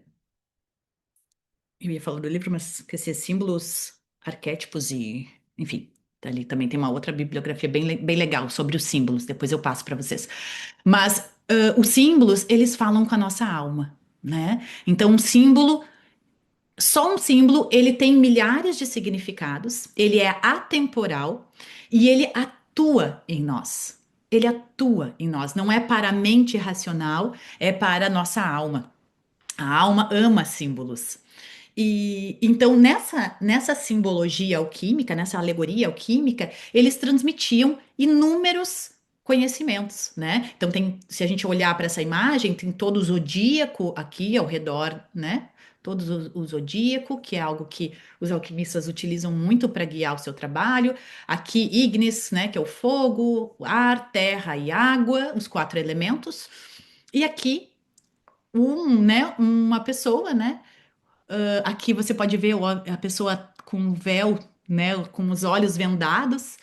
ia falar do livro, mas esqueci símbolos, arquétipos e, enfim, ali também tem uma outra bibliografia bem legal sobre os símbolos. Depois eu passo para vocês. Mas os símbolos, eles falam com a nossa alma, né? Então, um símbolo só um símbolo, ele tem milhares de significados, ele é atemporal e ele atua em nós. Ele atua em nós, não é para a mente racional, é para a nossa alma. A alma ama símbolos. E então nessa simbologia alquímica, nessa alegoria alquímica, eles transmitiam inúmeros conhecimentos, né? Então se a gente olhar para essa imagem, tem todo o zodíaco aqui ao redor, né? Todo o zodíaco, que é algo que os alquimistas utilizam muito para guiar o seu trabalho. Aqui, Ignis, né? Que é o fogo, o ar, terra e água, os quatro elementos. E aqui, uma pessoa, né? Aqui você pode ver a pessoa com um véu, né, com os olhos vendados,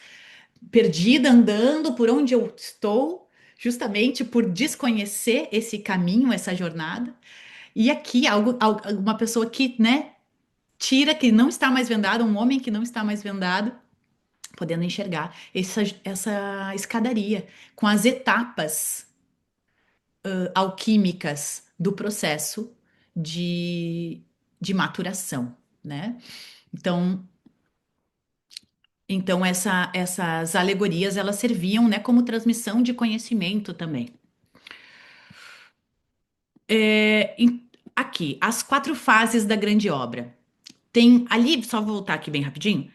perdida, andando por onde eu estou, justamente por desconhecer esse caminho, essa jornada. E aqui uma pessoa que, né, tira, que não está mais vendada, um homem que não está mais vendado, podendo enxergar essa escadaria com as etapas alquímicas do processo de, de maturação, né? Então, então essas alegorias elas serviam, né, como transmissão de conhecimento também. Aqui, as quatro fases da grande obra. Tem ali, só voltar aqui bem rapidinho.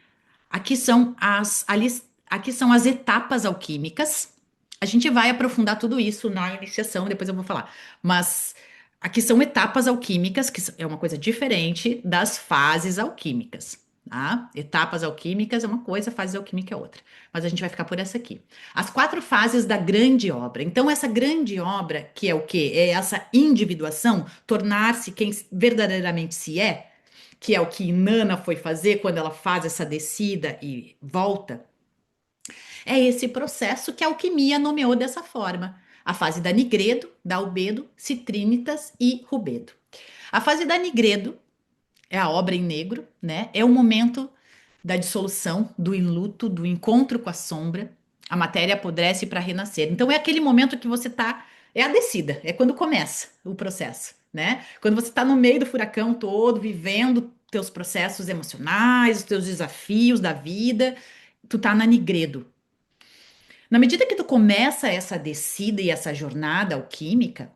Aqui são as etapas alquímicas. A gente vai aprofundar tudo isso na iniciação, depois eu vou falar. Mas aqui são etapas alquímicas, que é uma coisa diferente das fases alquímicas, tá? Etapas alquímicas é uma coisa, fases alquímicas é outra. Mas a gente vai ficar por essa aqui. As quatro fases da grande obra. Então, essa grande obra, que é o quê? É essa individuação, tornar-se quem verdadeiramente se é, que é o que Nana foi fazer quando ela faz essa descida e volta, é esse processo que a alquimia nomeou dessa forma. A fase da nigredo, da albedo, citrinitas e rubedo. A fase da nigredo é a obra em negro, né? É o momento da dissolução, do enluto, do encontro com a sombra. A matéria apodrece para renascer. Então é aquele momento que você tá, é a descida, é quando começa o processo, né? Quando você está no meio do furacão todo, vivendo teus processos emocionais, os teus desafios da vida, tu tá na nigredo. Na medida que tu começa essa descida e essa jornada alquímica,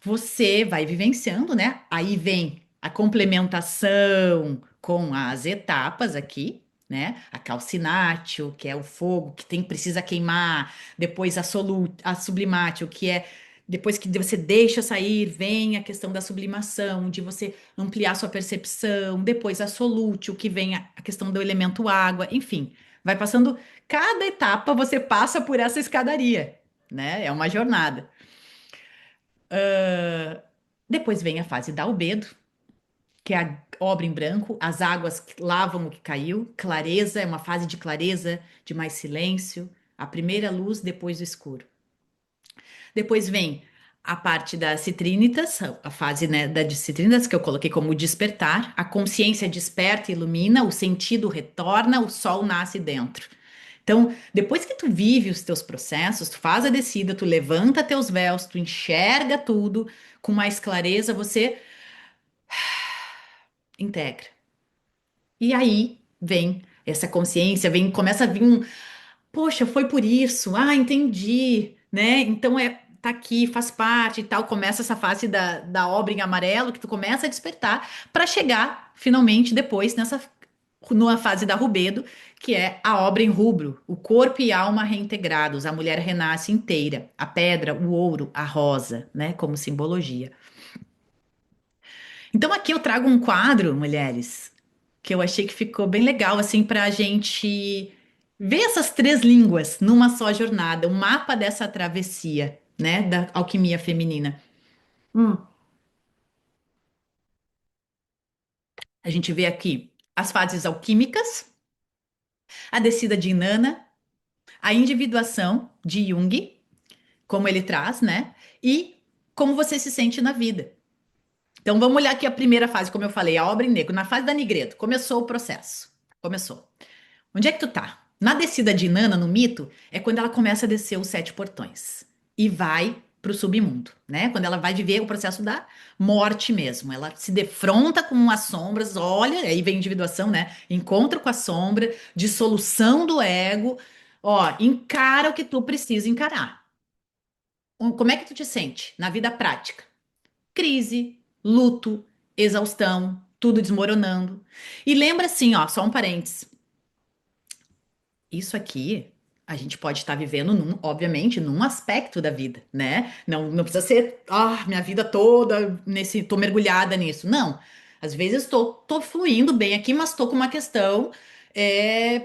você vai vivenciando, né? Aí vem a complementação com as etapas aqui, né? A calcinatio, que é o fogo que tem precisa queimar, depois a sublimatio, que é depois que você deixa sair, vem a questão da sublimação, de você ampliar sua percepção, depois a solútil, que vem a questão do elemento água, enfim, vai passando cada etapa você passa por essa escadaria, né? É uma jornada. Depois vem a fase da albedo, que é a obra em branco, as águas que lavam o que caiu, clareza, é uma fase de clareza, de mais silêncio, a primeira luz depois do escuro. Depois vem a parte das citrinitas, a fase, né, da de citrinitas que eu coloquei como despertar, a consciência desperta e ilumina, o sentido retorna, o sol nasce dentro. Então, depois que tu vive os teus processos, tu faz a descida, tu levanta teus véus, tu enxerga tudo com mais clareza, você integra. E aí vem essa consciência, vem, começa a vir um, poxa, foi por isso, ah, entendi, né? Então tá aqui, faz parte e tal. Começa essa fase da obra em amarelo que tu começa a despertar para chegar finalmente depois numa fase da rubedo, que é a obra em rubro, o corpo e alma reintegrados, a mulher renasce inteira, a pedra, o ouro, a rosa, né? Como simbologia. Então aqui eu trago um quadro, mulheres, que eu achei que ficou bem legal, assim, para a gente ver essas três línguas numa só jornada, um mapa dessa travessia, né, da alquimia feminina. Hum. A gente vê aqui as fases alquímicas, a descida de Inanna, a individuação de Jung, como ele traz, né, e como você se sente na vida. Então vamos olhar aqui a primeira fase, como eu falei, a obra em negro. Na fase da Nigredo, começou o processo. Começou. Onde é que tu tá? Na descida de Nana, no mito, é quando ela começa a descer os sete portões e vai pro submundo, né? Quando ela vai viver o processo da morte mesmo. Ela se defronta com as sombras, olha, aí vem a individuação, né? Encontro com a sombra, dissolução do ego. Ó, encara o que tu precisa encarar. Como é que tu te sente na vida prática? Crise, luto, exaustão, tudo desmoronando. E lembra assim, ó, só um parênteses. Isso aqui a gente pode estar vivendo, obviamente, num aspecto da vida, né? Não precisa ser, minha vida toda tô mergulhada nisso. Não. Às vezes tô fluindo bem aqui, mas tô com uma questão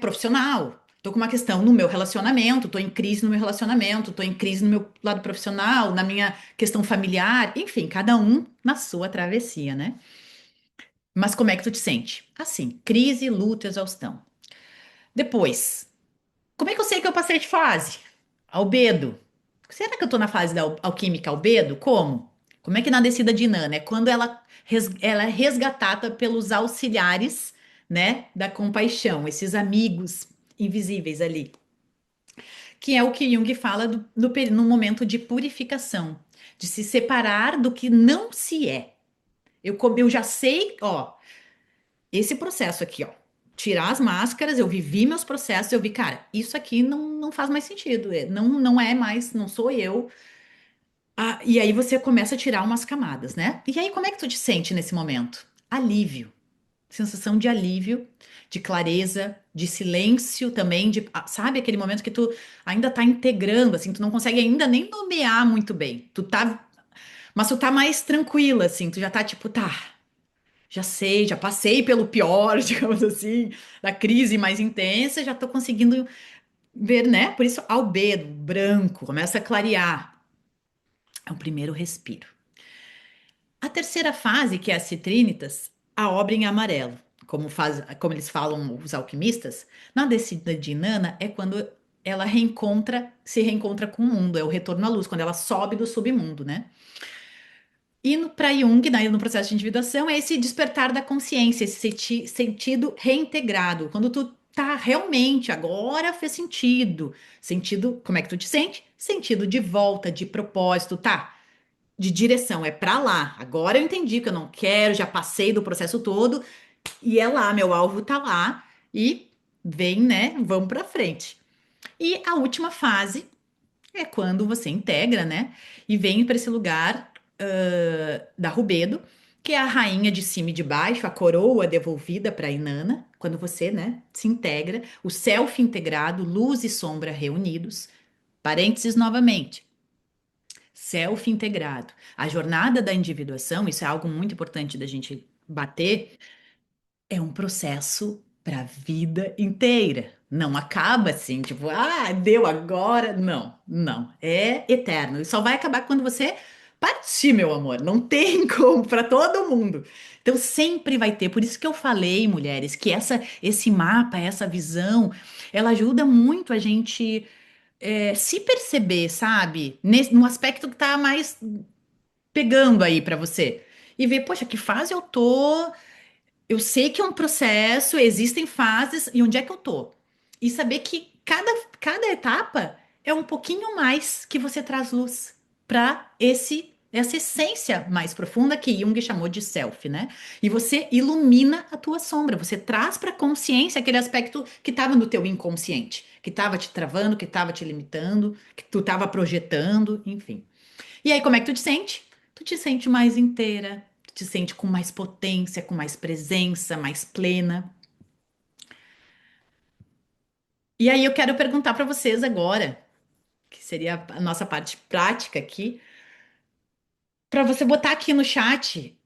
profissional. Tô com uma questão no meu relacionamento, tô em crise no meu relacionamento, tô em crise no meu lado profissional, na minha questão familiar, enfim, cada um na sua travessia, né? Mas como é que tu te sente? Assim, crise, luto, exaustão. Depois, como é que eu sei que eu passei de fase? Albedo. Será que eu tô na fase da alquímica albedo? Como? Como é que na descida de Nana? É quando ela é resgatada pelos auxiliares, né, da compaixão, esses amigos invisíveis ali, que é o que Jung fala no momento de purificação, de se separar do que não se é. Eu já sei, ó, esse processo aqui, ó. Tirar as máscaras, eu vivi meus processos, eu vi, cara, isso aqui não faz mais sentido, não é mais, não sou eu. Ah, e aí você começa a tirar umas camadas, né? E aí, como é que tu te sente nesse momento? Alívio, sensação de alívio, de clareza, de silêncio também, sabe aquele momento que tu ainda tá integrando, assim, tu não consegue ainda nem nomear muito bem. Mas tu tá mais tranquila, assim, tu já tá tipo, tá, já sei, já passei pelo pior, digamos assim, da crise mais intensa, já tô conseguindo ver, né? Por isso, albedo, branco, começa a clarear. É o primeiro respiro. A terceira fase, que é a citrinitas, a obra em amarelo. Como eles falam, os alquimistas, na descida de Inanna é quando ela se reencontra com o mundo, é o retorno à luz, quando ela sobe do submundo, né? E para Jung, no processo de individuação, é esse despertar da consciência, esse sentido reintegrado. Quando tu tá realmente, agora fez sentido. Sentido, como é que tu te sente? Sentido de volta, de propósito, tá? De direção, é pra lá. Agora eu entendi que eu não quero, já passei do processo todo e é lá, meu alvo tá lá e vem, né? Vamos pra frente. E a última fase é quando você integra, né? E vem para esse lugar da Rubedo, que é a rainha de cima e de baixo, a coroa devolvida para Inanna, quando você, né, se integra, o self integrado, luz e sombra reunidos. Parênteses novamente. Self integrado. A jornada da individuação, isso é algo muito importante da gente bater, é um processo para a vida inteira. Não acaba assim, tipo, ah, deu agora. Não, não. É eterno. E só vai acabar quando você partir, meu amor. Não tem como para todo mundo. Então sempre vai ter. Por isso que eu falei, mulheres, que esse mapa, essa visão, ela ajuda muito a gente se perceber, sabe? No aspecto que tá mais pegando aí para você. E ver, poxa, que fase eu tô? Eu sei que é um processo, existem fases e onde é que eu tô? E saber que cada etapa é um pouquinho mais que você traz luz para essa essência mais profunda que Jung chamou de self, né? E você ilumina a tua sombra, você traz para consciência aquele aspecto que estava no teu inconsciente, que estava te travando, que estava te limitando, que tu estava projetando, enfim. E aí, como é que tu te sente? Tu te sente mais inteira, tu te sente com mais potência, com mais presença, mais plena. E aí, eu quero perguntar para vocês agora, que seria a nossa parte prática aqui, para você botar aqui no chat,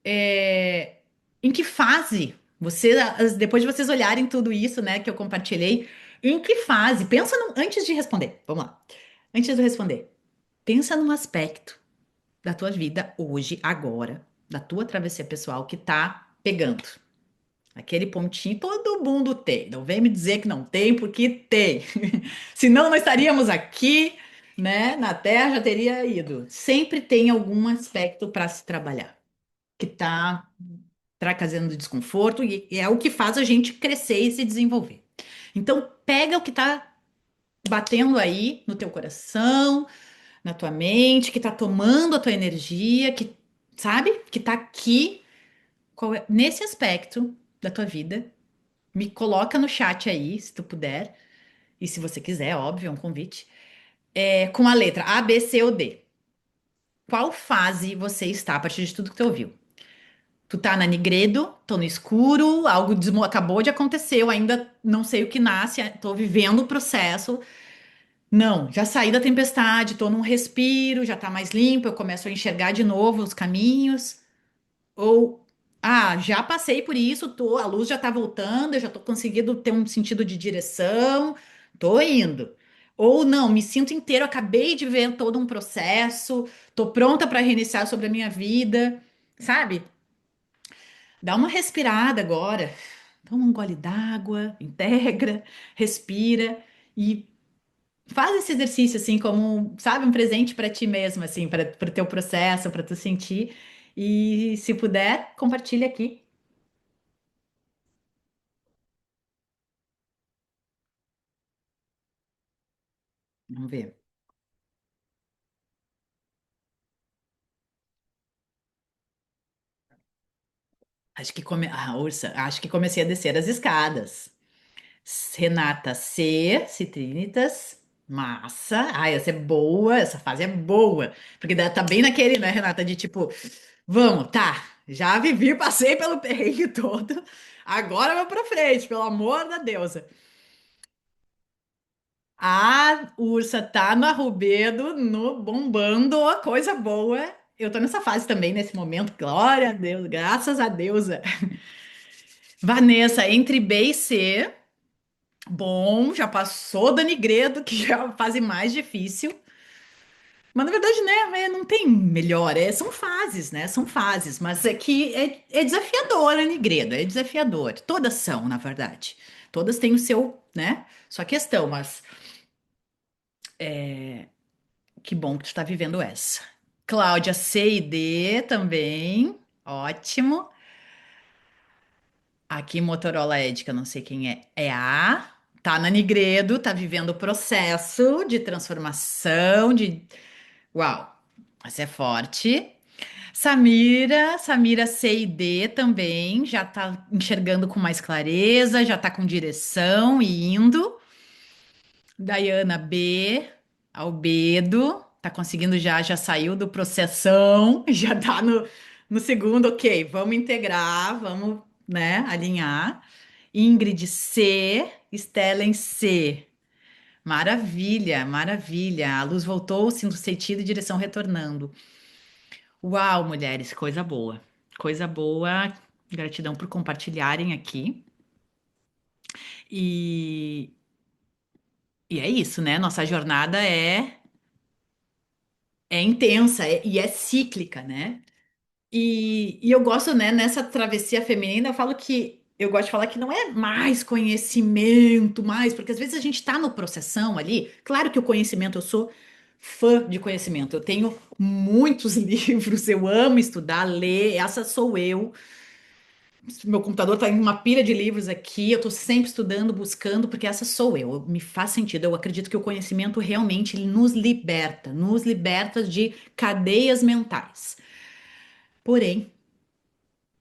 em que fase depois de vocês olharem tudo isso, né, que eu compartilhei, em que fase? Antes de responder, vamos lá. Antes de eu responder, pensa num aspecto da tua vida hoje, agora, da tua travessia pessoal que tá pegando. Aquele pontinho todo mundo tem. Não vem me dizer que não tem, porque tem. Senão nós estaríamos aqui, né? Na Terra já teria ido. Sempre tem algum aspecto para se trabalhar que tá trazendo desconforto e é o que faz a gente crescer e se desenvolver. Então, pega o que tá batendo aí no teu coração, na tua mente, que tá tomando a tua energia, que sabe? Que tá aqui nesse aspecto da tua vida. Me coloca no chat aí, se tu puder, e se você quiser, óbvio, é um convite, com a letra A, B, C ou D. Qual fase você está a partir de tudo que tu ouviu? Tu tá na Nigredo, tô no escuro, algo acabou de acontecer, eu ainda não sei o que nasce, tô vivendo o processo. Não, já saí da tempestade, tô num respiro, já tá mais limpo, eu começo a enxergar de novo os caminhos. Ou, já passei por isso, a luz já tá voltando, eu já tô conseguindo ter um sentido de direção, tô indo. Ou não, me sinto inteiro, acabei de ver todo um processo, tô pronta para reiniciar sobre a minha vida, sabe? Dá uma respirada agora, toma um gole d'água, integra, respira e faz esse exercício assim como, sabe, um presente para ti mesmo, assim, para o teu processo, para tu sentir. E se puder, compartilha aqui. Vamos ver. Ursa, acho que comecei a descer as escadas. Renata C, Citrinitas, massa. Ai, essa é boa, essa fase é boa. Porque tá bem naquele, né, Renata, de tipo, vamos, tá, já vivi, passei pelo perrengue todo, agora vou pra frente, pelo amor da deusa. A Ursa tá no Arrubedo, no bombando, coisa boa. Eu tô nessa fase também, nesse momento, glória a Deus, graças a deusa. Vanessa, entre B e C. Bom, já passou da Nigredo, que é a fase mais difícil. Mas na verdade, né, não tem melhor, são fases, né? São fases, mas é que é desafiador a Nigredo, é desafiador. Todas são, na verdade. Todas têm o seu, né? Sua questão, mas que bom que tu está vivendo essa. Cláudia, C e D também, ótimo. Aqui Motorola Edge, que eu não sei quem é A. Tá na Nigredo, tá vivendo o processo de transformação, de uau, essa é forte. Samira C e D também, já tá enxergando com mais clareza, já tá com direção e indo. Dayana B, Albedo, tá conseguindo já saiu do processão, já tá no segundo, ok, vamos integrar, vamos, né, alinhar. Ingrid C, Stellen C. Maravilha, maravilha. A luz voltou, sinto sentido e direção retornando. Uau, mulheres, coisa boa. Coisa boa. Gratidão por compartilharem aqui. E, e é isso, né? Nossa jornada é intensa e é cíclica, né? E eu gosto, né, nessa travessia feminina, eu falo que eu gosto de falar que não é mais conhecimento, mais, porque às vezes a gente tá no processão ali. Claro que o conhecimento, eu sou fã de conhecimento, eu tenho muitos livros, eu amo estudar, ler, essa sou eu. Meu computador tá em uma pilha de livros aqui, eu tô sempre estudando, buscando, porque essa sou eu. Me faz sentido. Eu acredito que o conhecimento realmente ele nos liberta de cadeias mentais. Porém,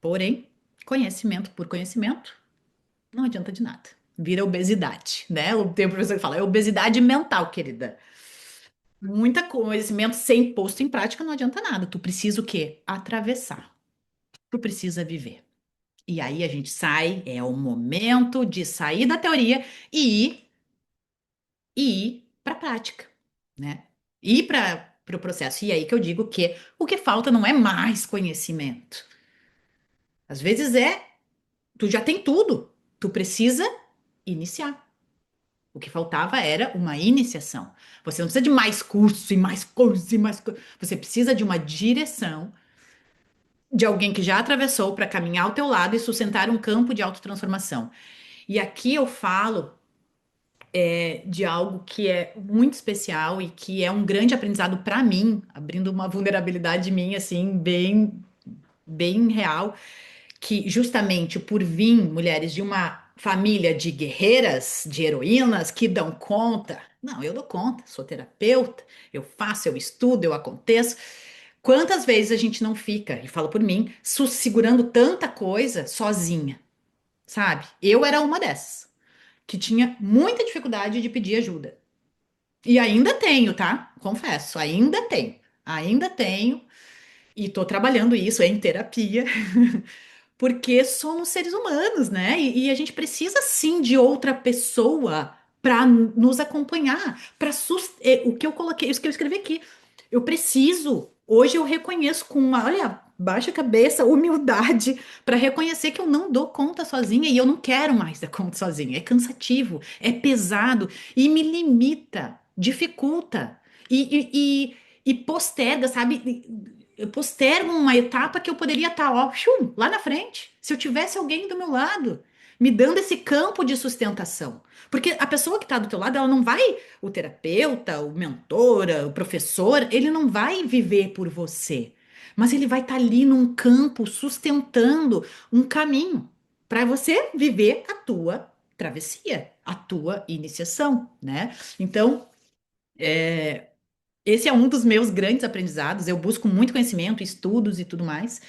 Porém, conhecimento por conhecimento não adianta de nada. Vira obesidade, né? Tem um professor que fala, é obesidade mental, querida. Muita conhecimento sem posto em prática não adianta nada. Tu precisa o quê? Atravessar. Tu precisa viver. E aí a gente sai, é o momento de sair da teoria e ir para a prática, né? Ir para o processo. E aí que eu digo que o que falta não é mais conhecimento. Às vezes tu já tem tudo. Tu precisa iniciar. O que faltava era uma iniciação. Você não precisa de mais curso e mais curso e mais curso. Você precisa de uma direção de alguém que já atravessou para caminhar ao teu lado e sustentar um campo de autotransformação. E aqui eu falo de algo que é muito especial e que é um grande aprendizado para mim, abrindo uma vulnerabilidade minha assim bem real, que justamente por vir mulheres de uma família de guerreiras, de heroínas que dão conta. Não, eu dou conta, sou terapeuta, eu faço, eu estudo, eu aconteço. Quantas vezes a gente não fica, e falo por mim, segurando tanta coisa sozinha, sabe? Eu era uma dessas, que tinha muita dificuldade de pedir ajuda. E ainda tenho, tá? Confesso, ainda tenho. Ainda tenho, e tô trabalhando isso em terapia. Porque somos seres humanos, né? E a gente precisa sim de outra pessoa para nos acompanhar, para o que eu coloquei, isso que eu escrevi aqui. Eu preciso. Hoje eu reconheço com uma, olha, baixa cabeça, humildade, para reconhecer que eu não dou conta sozinha e eu não quero mais dar conta sozinha. É cansativo, é pesado e me limita, dificulta e posterga, sabe? Eu postergo uma etapa que eu poderia estar, ó, lá na frente, se eu tivesse alguém do meu lado, me dando esse campo de sustentação. Porque a pessoa que está do teu lado, ela não vai, o terapeuta, o mentor, o professor, ele não vai viver por você, mas ele vai estar ali num campo sustentando um caminho para você viver a tua travessia, a tua iniciação, né? Então, Esse é um dos meus grandes aprendizados. Eu busco muito conhecimento, estudos e tudo mais.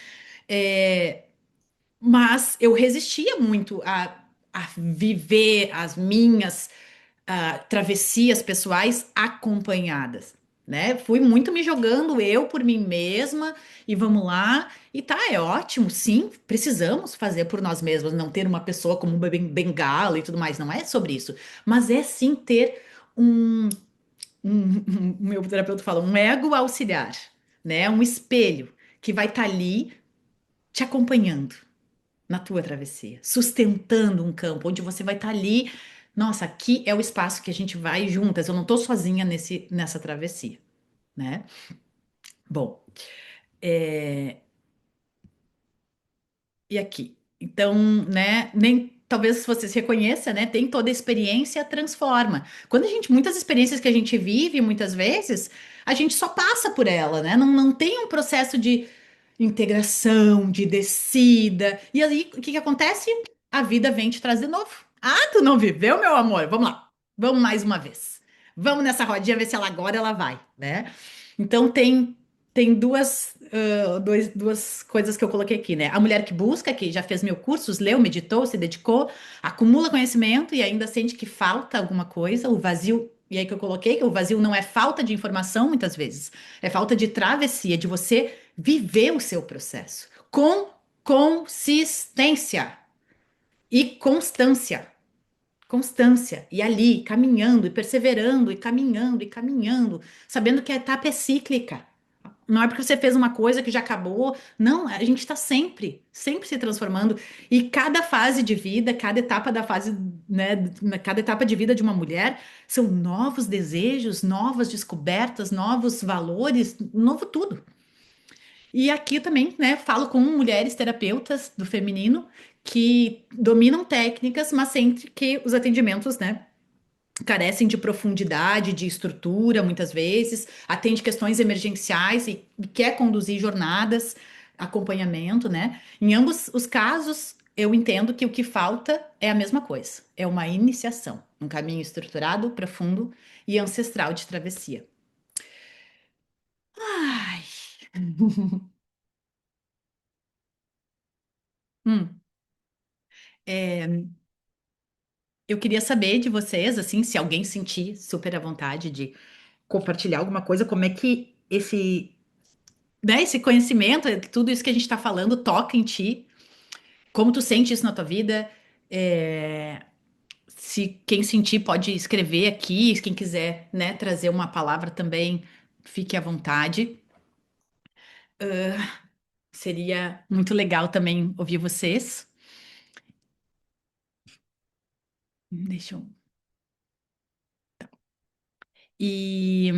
É, mas eu resistia muito a viver as minhas travessias pessoais acompanhadas, né? Fui muito me jogando eu por mim mesma e vamos lá. E tá, é ótimo, sim, precisamos fazer por nós mesmos, não ter uma pessoa como uma bengala e tudo mais, não é sobre isso, mas é sim ter um, meu terapeuta fala, um ego auxiliar, né? Um espelho que vai estar ali te acompanhando na tua travessia, sustentando um campo onde você vai estar ali. Nossa, aqui é o espaço que a gente vai juntas. Eu não estou sozinha nessa travessia, né? Bom, é, e aqui. Então, né, nem talvez você se reconheça, né? Tem toda a experiência transforma. Quando a gente, muitas experiências que a gente vive, muitas vezes, a gente só passa por ela, né? Não tem um processo de integração, de descida. E aí, o que que acontece? A vida vem te trazer de novo. Ah, tu não viveu, meu amor? Vamos lá. Vamos mais uma vez. Vamos nessa rodinha ver se ela agora ela vai, né? Então tem duas coisas que eu coloquei aqui, né? A mulher que busca, que já fez mil cursos, leu, meditou, se dedicou, acumula conhecimento e ainda sente que falta alguma coisa, o vazio. E aí que eu coloquei que o vazio não é falta de informação, muitas vezes, é falta de travessia, de você viver o seu processo com consistência e constância. Constância, e ali, caminhando, e perseverando, e caminhando, e caminhando, sabendo que a etapa é cíclica. Não é porque você fez uma coisa que já acabou. Não, a gente está sempre, sempre se transformando. E cada fase de vida, cada etapa da fase, né, cada etapa de vida de uma mulher são novos desejos, novas descobertas, novos valores, novo tudo. E aqui também, né, falo com mulheres terapeutas do feminino que dominam técnicas, mas sempre que os atendimentos, né, carecem de profundidade, de estrutura, muitas vezes, atende questões emergenciais e quer conduzir jornadas, acompanhamento, né? Em ambos os casos, eu entendo que o que falta é a mesma coisa, é uma iniciação, um caminho estruturado, profundo e ancestral de travessia. Ai. Hum, é, eu queria saber de vocês, assim, se alguém sentir super à vontade de compartilhar alguma coisa, como é que esse conhecimento, tudo isso que a gente está falando, toca em ti, como tu sente isso na tua vida, é, se quem sentir pode escrever aqui, se quem quiser, né, trazer uma palavra também, fique à vontade. Seria muito legal também ouvir vocês. Deixa eu... E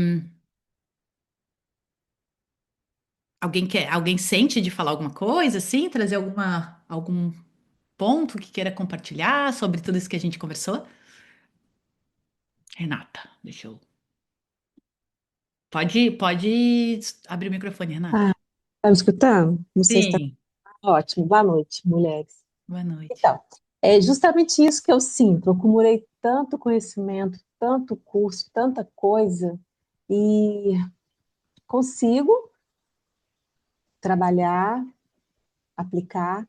alguém sente de falar alguma coisa, assim, trazer algum ponto que queira compartilhar sobre tudo isso que a gente conversou? Renata, deixa eu. Pode abrir o microfone, Ah, Renata. tá me escutando? Não sei se está Sim, ótimo. Boa noite, mulheres. boa noite. Então, é justamente isso que eu sinto. Eu acumulei tanto conhecimento, tanto curso, tanta coisa, e consigo trabalhar, aplicar,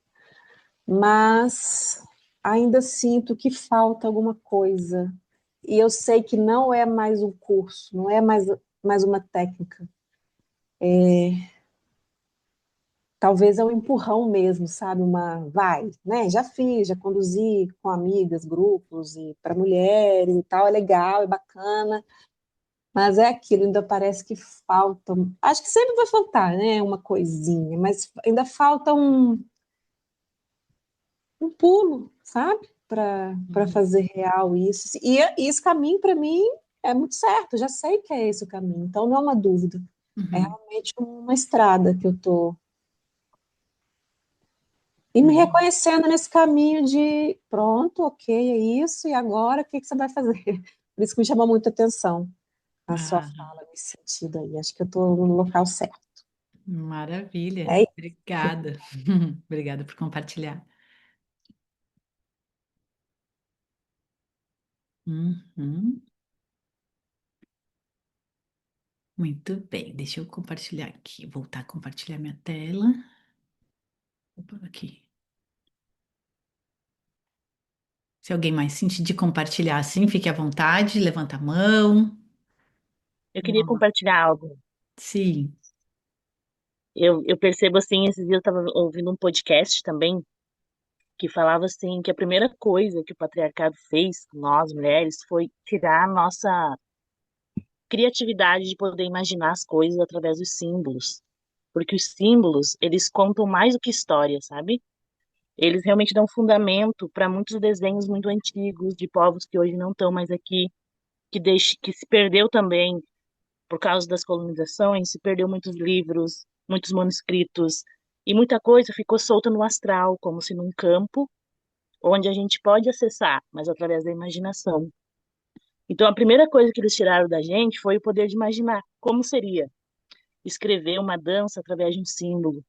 mas ainda sinto que falta alguma coisa. E eu sei que não é mais um curso, não é mais uma técnica. Talvez é um empurrão mesmo, sabe? Vai, né? Já fiz, já conduzi com amigas, grupos e para mulheres e tal, é legal, é bacana, mas é aquilo, ainda parece que falta. Acho que sempre vai faltar, né? Uma coisinha, mas ainda falta um pulo, sabe? Para Uhum, fazer real isso. E esse caminho, para mim, é muito certo, já sei que é esse o caminho, então não é uma dúvida. É uhum, realmente uma estrada que eu tô. E me uhum. reconhecendo nesse caminho de pronto, ok, é isso, e agora o que que você vai fazer? Por isso que me chamou muita atenção a sua Ah, fala nesse sentido aí. Acho que eu estou no local certo. maravilha. É isso. Obrigada. Obrigada por compartilhar. Uhum. Muito bem, deixa eu compartilhar aqui, voltar a compartilhar minha tela. Opa, aqui. Se alguém mais sentir de compartilhar assim, fique à vontade, levanta a mão. Eu queria Vamos lá. compartilhar algo. Sim. Eu percebo assim, esses dias eu estava ouvindo um podcast também que falava assim que a primeira coisa que o patriarcado fez com nós mulheres foi tirar a nossa criatividade de poder imaginar as coisas através dos símbolos, porque os símbolos, eles contam mais do que história, sabe? Eles realmente dão fundamento para muitos desenhos muito antigos de povos que hoje não estão mais aqui, que se perdeu também por causa das colonizações, se perdeu muitos livros, muitos manuscritos, e muita coisa ficou solta no astral, como se num campo onde a gente pode acessar, mas através da imaginação. Então, a primeira coisa que eles tiraram da gente foi o poder de imaginar como seria escrever uma dança através de um símbolo,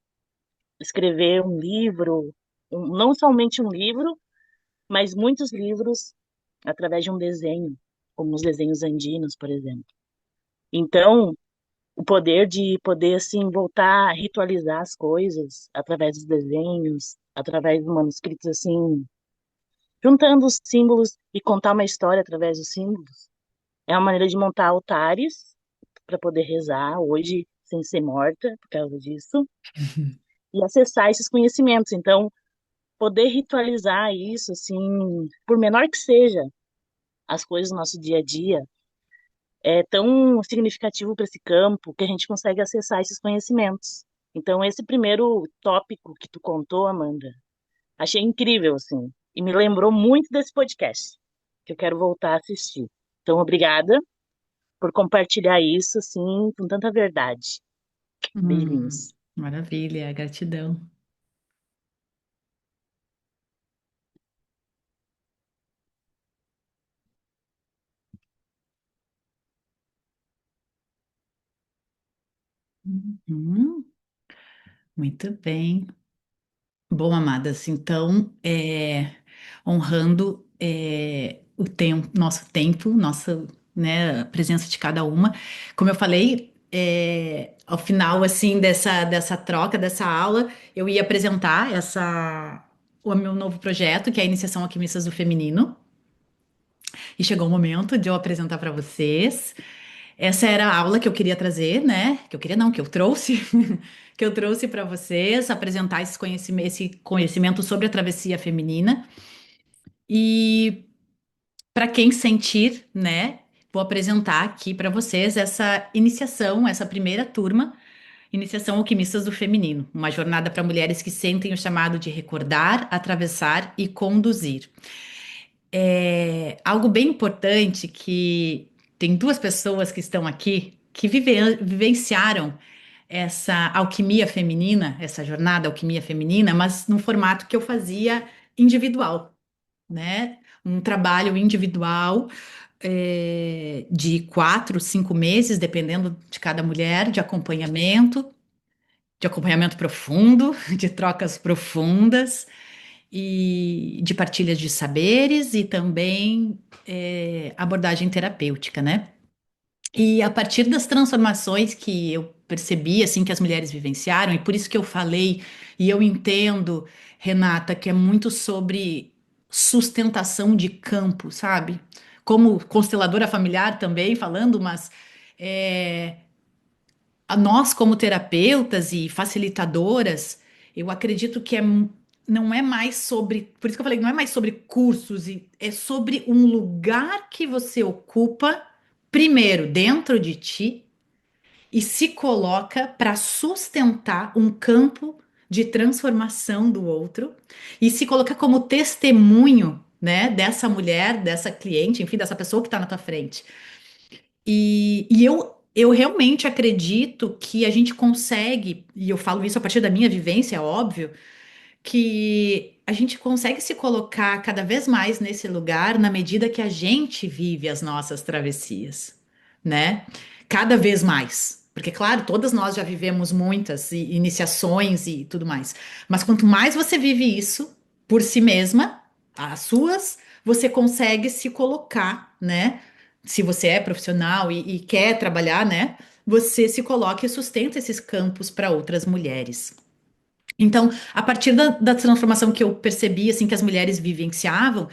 escrever um livro, não somente um livro, mas muitos livros através de um desenho, como os desenhos andinos, por exemplo. Então, o poder de poder assim voltar a ritualizar as coisas através dos desenhos, através dos manuscritos assim, juntando os símbolos e contar uma história através dos símbolos. É uma maneira de montar altares para poder rezar hoje sem ser morta por causa disso e acessar esses conhecimentos. Então, poder ritualizar isso assim, por menor que seja as coisas do nosso dia a dia, é tão significativo para esse campo que a gente consegue acessar esses conhecimentos. Então, esse primeiro tópico que tu contou, Amanda, achei incrível, assim, e me lembrou muito desse podcast, que eu quero voltar a assistir. Então, obrigada por compartilhar isso, assim, com tanta verdade. Beijinhos. Maravilha, gratidão. Uhum, muito bem. Bom, amadas, então, honrando o tempo, nosso tempo, nossa, né, a presença de cada uma. Como eu falei, ao final, assim, dessa troca, dessa aula, eu ia apresentar o meu novo projeto, que é a Iniciação Alquimistas do Feminino. E chegou o momento de eu apresentar para vocês. Essa era a aula que eu queria trazer, né? Que eu queria não, que eu trouxe, que eu trouxe para vocês, apresentar esse conhecimento sobre a travessia feminina. E para quem sentir, né? Vou apresentar aqui para vocês essa iniciação, essa primeira turma, Iniciação Alquimistas do Feminino, uma jornada para mulheres que sentem o chamado de recordar, atravessar e conduzir. Algo bem importante que tem duas pessoas que estão aqui que vivenciaram essa alquimia feminina, essa jornada alquimia feminina, mas no formato que eu fazia individual, né? Um trabalho individual de 4, 5 meses, dependendo de cada mulher, de acompanhamento profundo, de trocas profundas e de partilhas de saberes e também abordagem terapêutica, né? E a partir das transformações que eu percebi, assim, que as mulheres vivenciaram, e por isso que eu falei, e eu entendo, Renata, que é muito sobre sustentação de campo, sabe? Como consteladora familiar também falando, mas é, a nós, como terapeutas e facilitadoras, eu acredito que não é mais sobre, por isso que eu falei, não é mais sobre cursos, é sobre um lugar que você ocupa, primeiro, dentro de ti, e se coloca para sustentar um campo de transformação do outro, e se coloca como testemunho, né, dessa mulher, dessa cliente, enfim, dessa pessoa que está na tua frente. Eu realmente acredito que a gente consegue, e eu falo isso a partir da minha vivência, é óbvio, que a gente consegue se colocar cada vez mais nesse lugar na medida que a gente vive as nossas travessias, né? Cada vez mais. Porque, claro, todas nós já vivemos muitas iniciações e tudo mais. Mas quanto mais você vive isso por si mesma, as suas, você consegue se colocar, né? Se você é profissional e quer trabalhar, né? você se coloca e sustenta esses campos para outras mulheres. Então, a partir da transformação que eu percebi, assim, que as mulheres vivenciavam,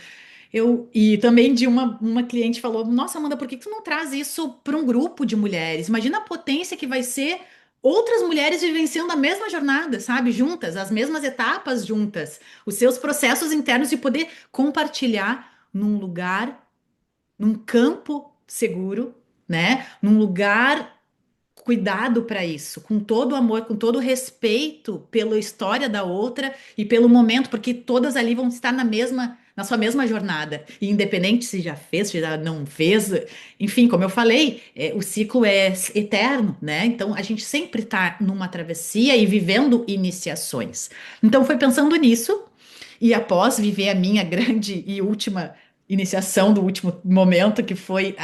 e também de uma cliente falou: Nossa, Amanda, por que tu não traz isso para um grupo de mulheres? Imagina a potência que vai ser outras mulheres vivenciando a mesma jornada, sabe? Juntas, as mesmas etapas juntas, os seus processos internos e poder compartilhar num lugar, num campo seguro, né? Num lugar cuidado para isso, com todo o amor, com todo o respeito pela história da outra e pelo momento, porque todas ali vão estar na sua mesma jornada, e independente se já fez, se já não fez, enfim, como eu falei, o ciclo é eterno, né? Então a gente sempre está numa travessia e vivendo iniciações. Então foi pensando nisso, e após viver a minha grande e última iniciação do último momento, que foi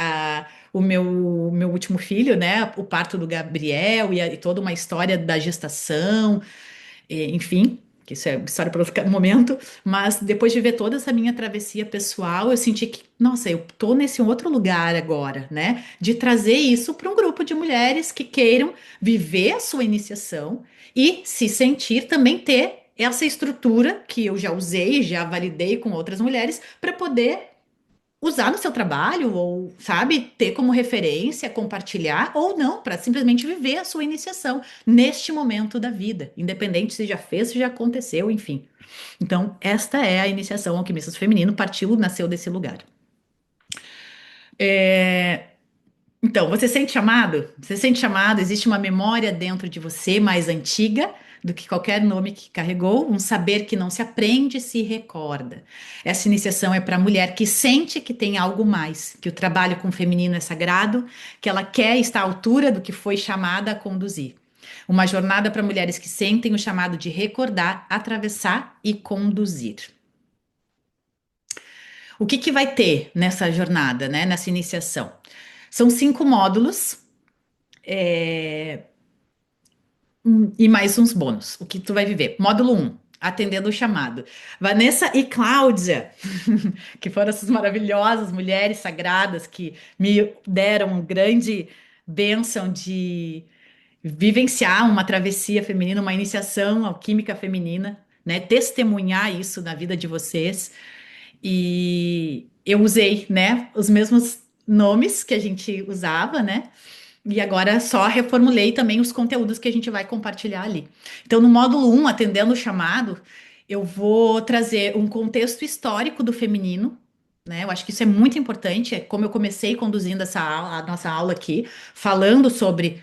o meu último filho, né? O parto do Gabriel e toda uma história da gestação, enfim, que isso é história para outro momento. Mas depois de ver toda essa minha travessia pessoal, eu senti que, nossa, eu tô nesse outro lugar agora, né? De trazer isso para um grupo de mulheres que queiram viver a sua iniciação e se sentir também ter essa estrutura que eu já usei, já validei com outras mulheres, para poder usar no seu trabalho, ou, sabe, ter como referência, compartilhar, ou não, para simplesmente viver a sua iniciação neste momento da vida, independente se já fez, se já aconteceu, enfim. Então, esta é a iniciação Alquimistas Feminino, partiu, nasceu desse lugar. Então, você sente chamado? Você sente chamado? Existe uma memória dentro de você mais antiga do que qualquer nome que carregou, um saber que não se aprende, se recorda. Essa iniciação é para a mulher que sente que tem algo mais, que o trabalho com o feminino é sagrado, que ela quer estar à altura do que foi chamada a conduzir. Uma jornada para mulheres que sentem o chamado de recordar, atravessar e conduzir. O que vai ter nessa jornada, né, nessa iniciação? São 5 módulos. E mais uns bônus. O que tu vai viver? Módulo um, atendendo o chamado. Vanessa e Cláudia, que foram essas maravilhosas mulheres sagradas que me deram uma grande bênção de vivenciar uma travessia feminina, uma iniciação alquímica feminina, né? Testemunhar isso na vida de vocês. E eu usei, né, os mesmos nomes que a gente usava, né? E agora só reformulei também os conteúdos que a gente vai compartilhar ali. Então, no módulo um, atendendo o chamado, eu vou trazer um contexto histórico do feminino, né? Eu acho que isso é muito importante, é como eu comecei conduzindo essa aula, a nossa aula aqui, falando sobre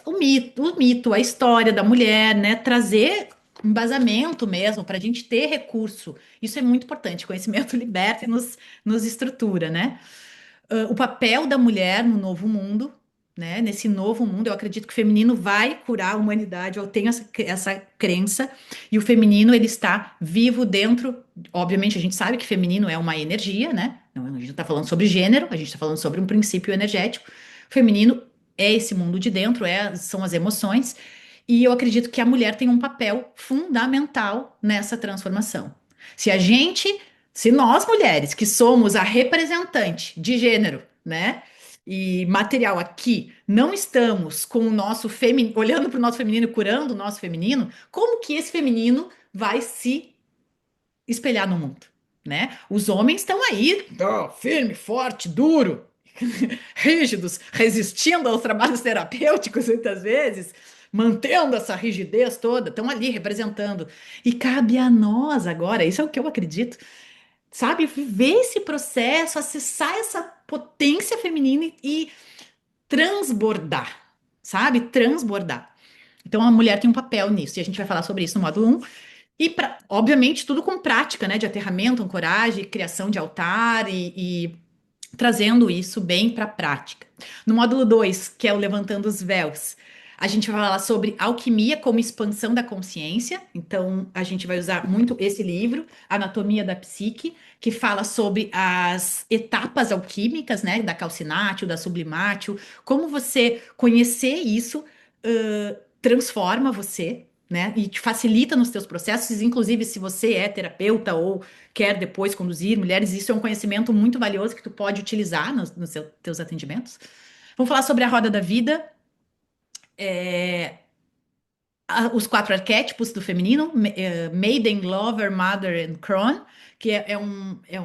o mito, a história da mulher, né? Trazer embasamento mesmo, para a gente ter recurso. Isso é muito importante, conhecimento liberta e nos estrutura, né? O papel da mulher no novo mundo, né? Nesse novo mundo, eu acredito que o feminino vai curar a humanidade, eu tenho essa crença, e o feminino, ele está vivo dentro, obviamente a gente sabe que feminino é uma energia, né? Não, a gente não está falando sobre gênero, a gente está falando sobre um princípio energético. O feminino é esse mundo de dentro, são as emoções, e eu acredito que a mulher tem um papel fundamental nessa transformação. Se a gente Se nós mulheres, que somos a representante de gênero, né, e material aqui, não estamos com o nosso feminino, olhando para o nosso feminino, curando o nosso feminino, como que esse feminino vai se espelhar no mundo, né? Os homens estão aí, firme, forte, duro, rígidos, resistindo aos trabalhos terapêuticos muitas vezes, mantendo essa rigidez toda, estão ali representando. E cabe a nós agora, isso é o que eu acredito, sabe? Viver esse processo, acessar essa potência feminina e transbordar, sabe? Transbordar. Então a mulher tem um papel nisso, e a gente vai falar sobre isso no módulo um. E, obviamente, tudo com prática, né? De aterramento, ancoragem, criação de altar e trazendo isso bem para a prática. No módulo 2, que é o Levantando os Véus, a gente vai falar sobre alquimia como expansão da consciência. Então, a gente vai usar muito esse livro, Anatomia da Psique, que fala sobre as etapas alquímicas, né? Da calcinátil, da sublimátil, como você conhecer isso transforma você, né? E te facilita nos teus processos, inclusive se você é terapeuta ou quer depois conduzir mulheres, isso é um conhecimento muito valioso que tu pode utilizar nos teus atendimentos. Vamos falar sobre a roda da vida, Os quatro arquétipos do feminino, Maiden, Lover, Mother and Crone, que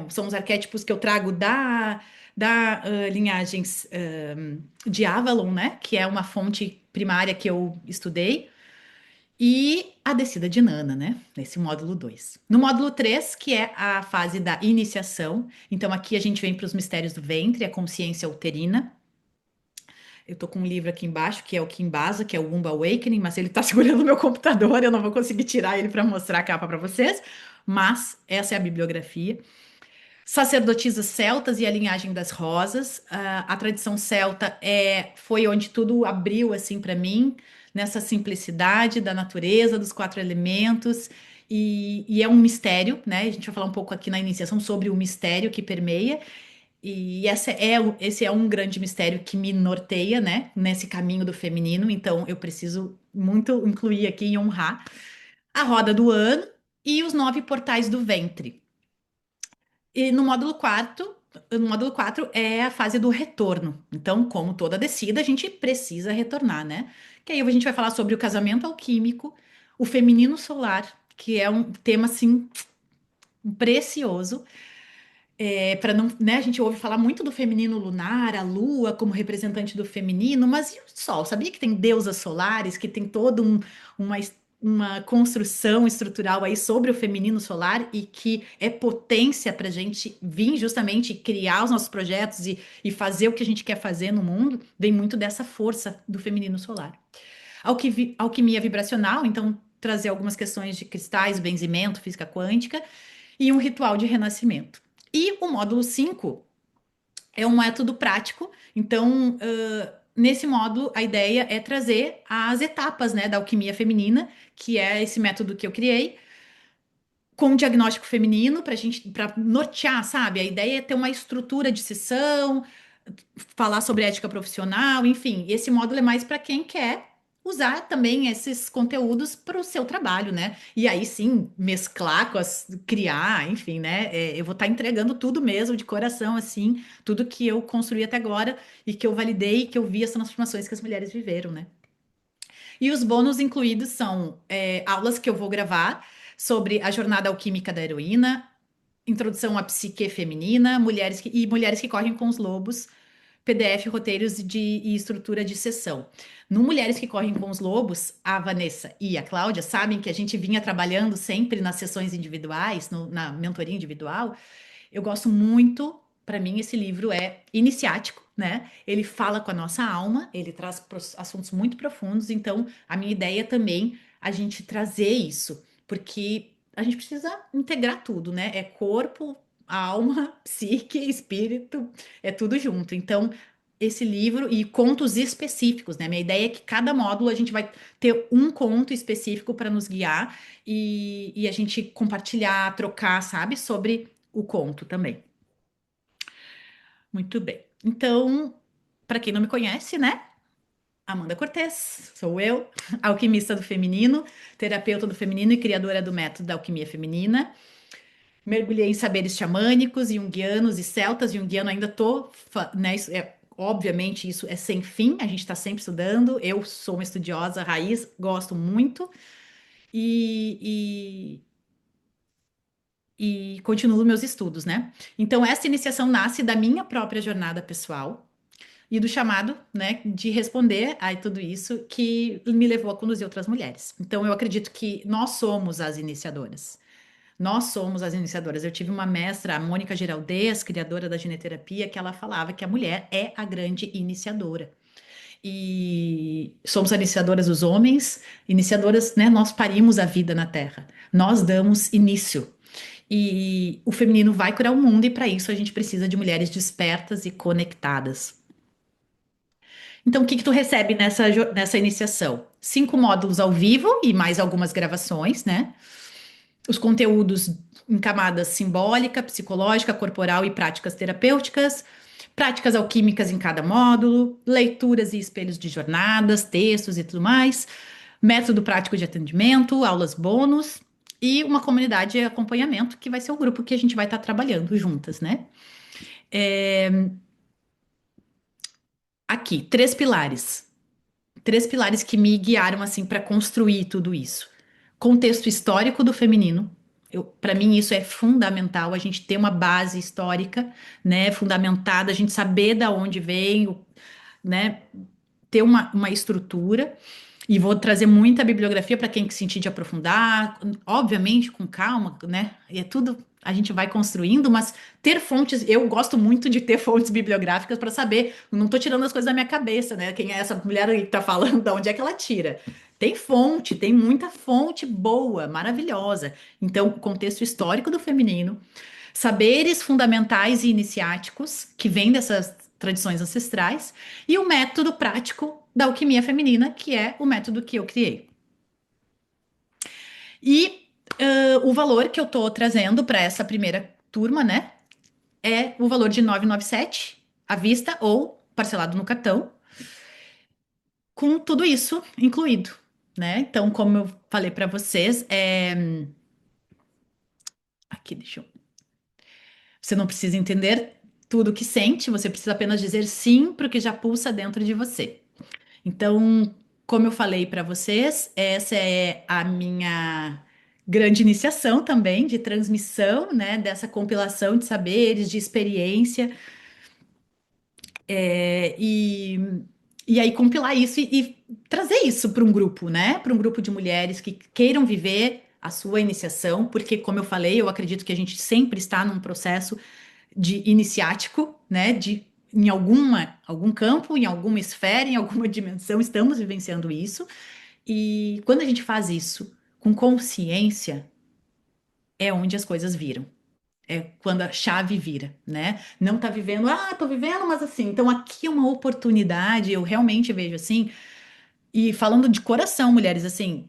são os arquétipos que eu trago da linhagem de Avalon, né? Que é uma fonte primária que eu estudei. E a descida de Nana, né? Nesse módulo 2. No módulo 3, que é a fase da iniciação. Então, aqui a gente vem para os mistérios do ventre, a consciência uterina. Eu tô com um livro aqui embaixo, que é o Kimbasa, que é o Womb Awakening, mas ele tá segurando o meu computador, eu não vou conseguir tirar ele para mostrar a capa para vocês. Mas essa é a bibliografia. Sacerdotisas celtas e a linhagem das rosas. A tradição celta foi onde tudo abriu assim para mim, nessa simplicidade da natureza, dos quatro elementos. E é um mistério, né? A gente vai falar um pouco aqui na iniciação sobre o mistério que permeia. E esse é um grande mistério que me norteia, né? Nesse caminho do feminino. Então eu preciso muito incluir aqui e honrar a roda do ano e os 9 portais do ventre. E no módulo 4 é a fase do retorno. Então, como toda descida, a gente precisa retornar, né? Que aí a gente vai falar sobre o casamento alquímico, o feminino solar, que é um tema assim precioso. Para não, né, a gente ouve falar muito do feminino lunar, a lua como representante do feminino, mas e o sol? Sabia que tem deusas solares, que tem toda uma, uma construção estrutural aí sobre o feminino solar e que é potência para a gente vir justamente criar os nossos projetos e fazer o que a gente quer fazer no mundo? Vem muito dessa força do feminino solar. Alquimia vibracional, então trazer algumas questões de cristais, benzimento, física quântica e um ritual de renascimento. E o módulo 5 é um método prático, então, nesse módulo, a ideia é trazer as etapas, né, da alquimia feminina, que é esse método que eu criei, com um diagnóstico feminino, para nortear, sabe? A ideia é ter uma estrutura de sessão, falar sobre ética profissional, enfim, esse módulo é mais para quem quer usar também esses conteúdos para o seu trabalho, né? E aí sim, mesclar criar, enfim, né? Eu vou estar entregando tudo mesmo, de coração, assim, tudo que eu construí até agora e que eu validei, que eu vi as transformações que as mulheres viveram, né? E os bônus incluídos são aulas que eu vou gravar sobre a jornada alquímica da heroína, introdução à psique feminina, mulheres que correm com os lobos, PDF, roteiros e estrutura de sessão. No Mulheres que Correm com os Lobos, a Vanessa e a Cláudia sabem que a gente vinha trabalhando sempre nas sessões individuais, na mentoria individual. Eu gosto muito, para mim, esse livro é iniciático, né? Ele fala com a nossa alma, ele traz assuntos muito profundos, então a minha ideia também é a gente trazer isso, porque a gente precisa integrar tudo, né? É corpo, alma, psique, espírito, é tudo junto. Então, esse livro e contos específicos, né? Minha ideia é que cada módulo a gente vai ter um conto específico para nos guiar e a gente compartilhar, trocar, sabe, sobre o conto também. Muito bem. Então, para quem não me conhece, né? Amanda Cortez, sou eu, alquimista do feminino, terapeuta do feminino e criadora do método da alquimia feminina. Mergulhei em saberes xamânicos, junguianos e celtas. Junguiano ainda tô, né? Obviamente, isso é sem fim, a gente está sempre estudando. Eu sou uma estudiosa raiz, gosto muito e, e continuo meus estudos, né? Então, essa iniciação nasce da minha própria jornada pessoal e do chamado, né, de responder a tudo isso que me levou a conduzir outras mulheres. Então, eu acredito que nós somos as iniciadoras. Nós somos as iniciadoras. Eu tive uma mestra, a Mônica Giraldez, criadora da gineterapia, que ela falava que a mulher é a grande iniciadora. E somos iniciadoras dos homens, iniciadoras, né? Nós parimos a vida na Terra. Nós damos início. E o feminino vai curar o mundo, e para isso a gente precisa de mulheres despertas e conectadas. Então, o que que tu recebe nessa iniciação? 5 módulos ao vivo e mais algumas gravações, né? Os conteúdos em camadas simbólica, psicológica, corporal e práticas terapêuticas, práticas alquímicas em cada módulo, leituras e espelhos de jornadas, textos e tudo mais, método prático de atendimento, aulas bônus e uma comunidade de acompanhamento, que vai ser o grupo que a gente vai estar trabalhando juntas, né? Aqui, 3 pilares. três pilares que me guiaram assim para construir tudo isso. Contexto histórico do feminino. Para mim isso é fundamental, a gente ter uma base histórica, né, fundamentada, a gente saber da onde vem, né, ter uma estrutura. E vou trazer muita bibliografia para quem que sentir de aprofundar, obviamente com calma, né? E é tudo a gente vai construindo, mas ter fontes, eu gosto muito de ter fontes bibliográficas para saber, não estou tirando as coisas da minha cabeça, né? Quem é essa mulher aí que está falando, de onde é que ela tira? Tem fonte, tem muita fonte boa, maravilhosa. Então, o contexto histórico do feminino, saberes fundamentais e iniciáticos que vêm dessas tradições ancestrais e o método prático da alquimia feminina, que é o método que eu criei. E o valor que eu estou trazendo para essa primeira turma, né, é o valor de 997 à vista ou parcelado no cartão, com tudo isso incluído, né? Então, como eu falei para vocês, aqui, deixa eu. Você não precisa entender tudo o que sente, você precisa apenas dizer sim para o que já pulsa dentro de você. Então, como eu falei para vocês, essa é a minha grande iniciação também de transmissão, né, dessa compilação de saberes, de experiência, é, e, e aí compilar isso e trazer isso para um grupo, né, para um grupo de mulheres que queiram viver a sua iniciação, porque, como eu falei, eu acredito que a gente sempre está num processo de iniciático, né? De em algum campo, em alguma esfera, em alguma dimensão, estamos vivenciando isso. E quando a gente faz isso com consciência, é onde as coisas viram. É quando a chave vira, né? Não tá vivendo, tô vivendo, mas assim, então aqui é uma oportunidade, eu realmente vejo assim, e falando de coração, mulheres, assim,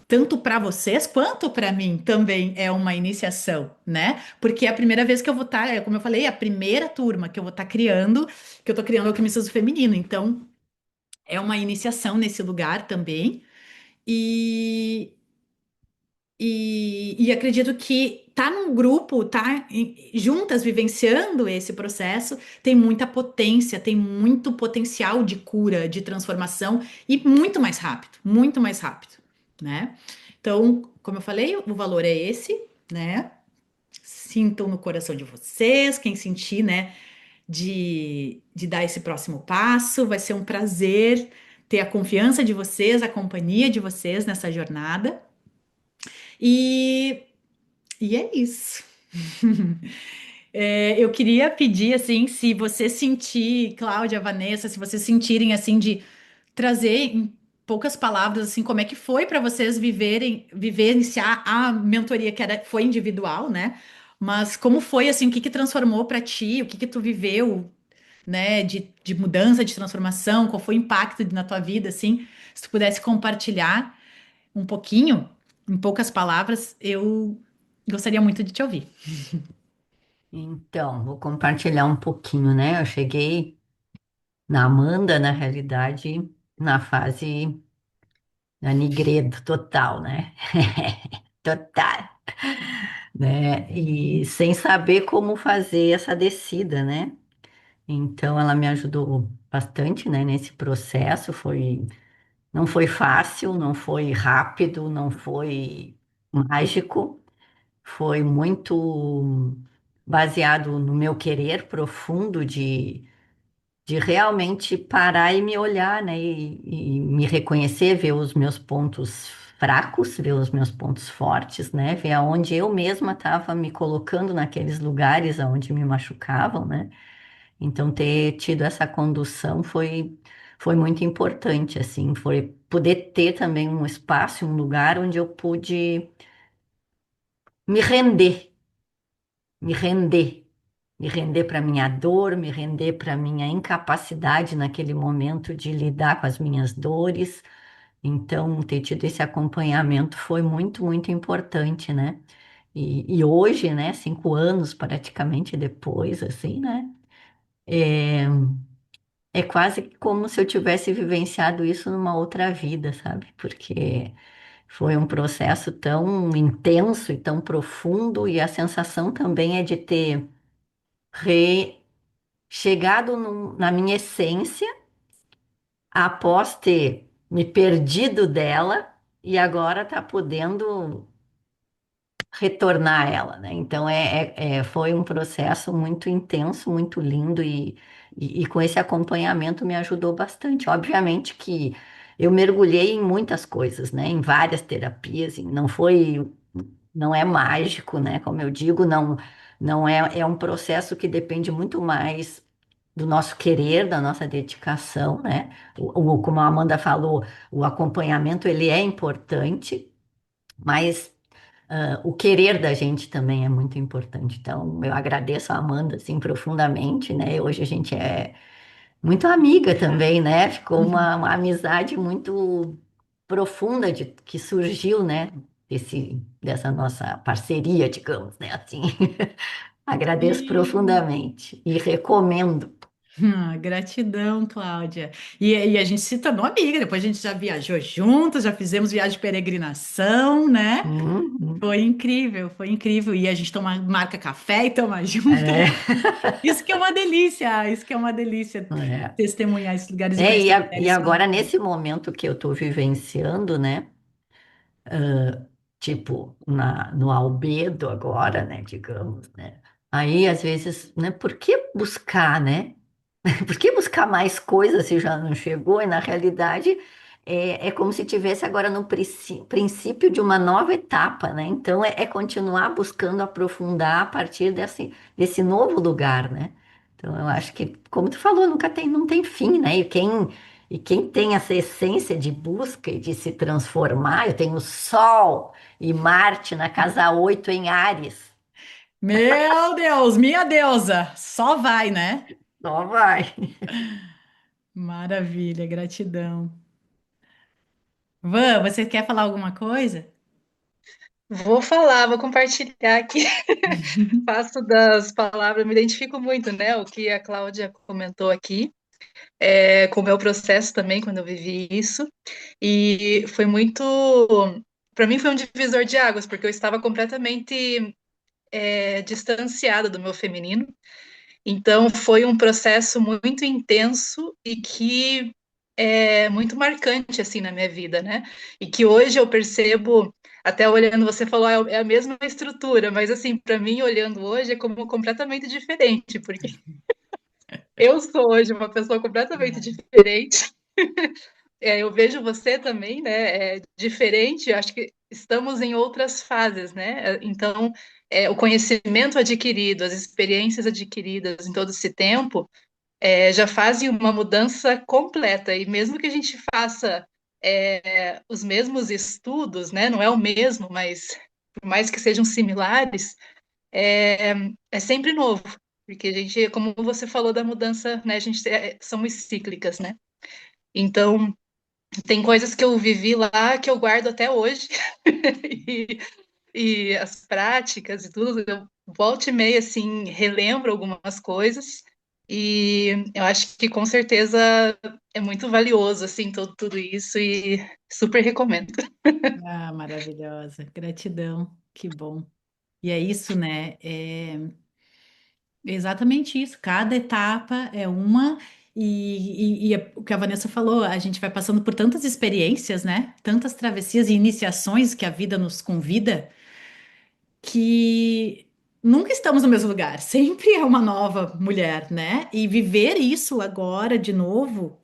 tanto para vocês quanto para mim também é uma iniciação, né? Porque é a primeira vez que eu vou estar, como eu falei, é a primeira turma que eu vou estar criando, que eu tô criando Alquimistas do Feminino. Então, é uma iniciação nesse lugar também. E, e acredito que tá num grupo, juntas vivenciando esse processo, tem muita potência, tem muito potencial de cura, de transformação e muito mais rápido, né? Então, como eu falei, o valor é esse, né? Sintam no coração de vocês, quem sentir, né, de dar esse próximo passo, vai ser um prazer ter a confiança de vocês, a companhia de vocês nessa jornada. E, e é isso. Eu queria pedir, assim, se você sentir, Cláudia, Vanessa, se vocês sentirem, assim, de trazer em poucas palavras, assim, como é que foi para vocês vivenciar a mentoria foi individual, né? Mas como foi, assim, o que que transformou para ti, o que que tu viveu, né, de mudança, de transformação, qual foi o impacto na tua vida, assim, se tu pudesse compartilhar um pouquinho, em poucas palavras, eu gostaria muito de te ouvir. Então, vou compartilhar um pouquinho, né? Eu cheguei na Amanda, na realidade, na fase da Nigredo total, né? Total, né? E sem saber como fazer essa descida, né? Então, ela me ajudou bastante, né, nesse processo. Não foi fácil, não foi rápido, não foi mágico. Foi muito baseado no meu querer profundo de realmente parar e me olhar, né? E me reconhecer, ver os meus pontos fracos, ver os meus pontos fortes, né? Ver aonde eu mesma estava me colocando naqueles lugares aonde me machucavam, né? Então, ter tido essa condução foi muito importante, assim, foi poder ter também um espaço, um lugar onde eu pude me render, me render, me render para minha dor, me render para minha incapacidade naquele momento de lidar com as minhas dores. Então, ter tido esse acompanhamento foi muito, muito importante, né? E hoje, né, 5 anos praticamente depois, assim, né? É, é quase como se eu tivesse vivenciado isso numa outra vida, sabe? Porque foi um processo tão intenso e tão profundo, e a sensação também é de ter chegado na minha essência após ter me perdido dela e agora tá podendo retornar a ela, né? Então foi um processo muito intenso, muito lindo e com esse acompanhamento me ajudou bastante. Obviamente que eu mergulhei em muitas coisas, né? Em várias terapias, e não é mágico, né? Como eu digo, não é, é um processo que depende muito mais do nosso querer, da nossa dedicação, né? Como a Amanda falou, o acompanhamento ele é importante, mas o querer da gente também é muito importante. Então, eu agradeço a Amanda, assim, profundamente, né? Hoje a gente é muito amiga também, né? Ficou uma amizade muito profunda que surgiu, né? Dessa nossa parceria, digamos, né? Assim, agradeço Sim. profundamente e recomendo. Gratidão, Cláudia. E a gente se tornou amiga, depois a gente já viajou juntos, já fizemos viagem de peregrinação, né? Uhum. Foi incrível, foi incrível. E a gente marca café e toma junto. É, Isso que é uma delícia, isso que é uma delícia, é. testemunhar esses lugares e conhecer E mulheres agora, fantásticas. nesse momento que eu estou vivenciando, né? Tipo, no albedo agora, né, digamos, né? Aí, às vezes, né, por que buscar, né? Por que buscar mais coisas se já não chegou? E, na realidade, é como se tivesse agora no princípio de uma nova etapa, né? Então, é continuar buscando aprofundar a partir desse novo lugar, né? Então, eu acho que, como tu falou, não tem fim, né? E quem tem essa essência de busca e de se transformar, eu tenho Sol e Marte na casa 8 em Áries. Meu Deus, minha deusa, só vai, né? Só vai. Maravilha, gratidão. Van, você quer falar alguma coisa? Vou falar, vou compartilhar aqui. Faço das palavras, me identifico muito, né? O que a Cláudia comentou aqui, com o meu processo também, quando eu vivi isso. E foi muito. Para mim, foi um divisor de águas, porque eu estava completamente distanciada do meu feminino. Então, foi um processo muito intenso e que é muito marcante, assim, na minha vida, né? E que hoje eu percebo, até olhando, você falou, é a mesma estrutura, mas, assim, para mim, olhando hoje, é como completamente diferente, porque eu sou hoje uma pessoa completamente diferente. Eu vejo você também, né? É diferente, acho que estamos em outras fases, né? Então, o conhecimento adquirido, as experiências adquiridas em todo esse tempo, já fazem uma mudança completa. E mesmo que a gente faça os mesmos estudos, né? Não é o mesmo, mas por mais que sejam similares, é, é sempre novo. Porque a gente, como você falou da mudança, né? A gente somos cíclicas, né? Então, tem coisas que eu vivi lá que eu guardo até hoje. e, e as práticas e tudo, eu volto e meia, assim, relembro algumas coisas. E eu acho que com certeza é muito valioso, assim, tudo isso e super recomendo. Ah, maravilhosa, gratidão, que bom. E é isso, né? Exatamente isso. Cada etapa é uma, e o que a Vanessa falou, a gente vai passando por tantas experiências, né? Tantas travessias e iniciações que a vida nos convida, que nunca estamos no mesmo lugar, sempre é uma nova mulher, né? E viver isso agora de novo,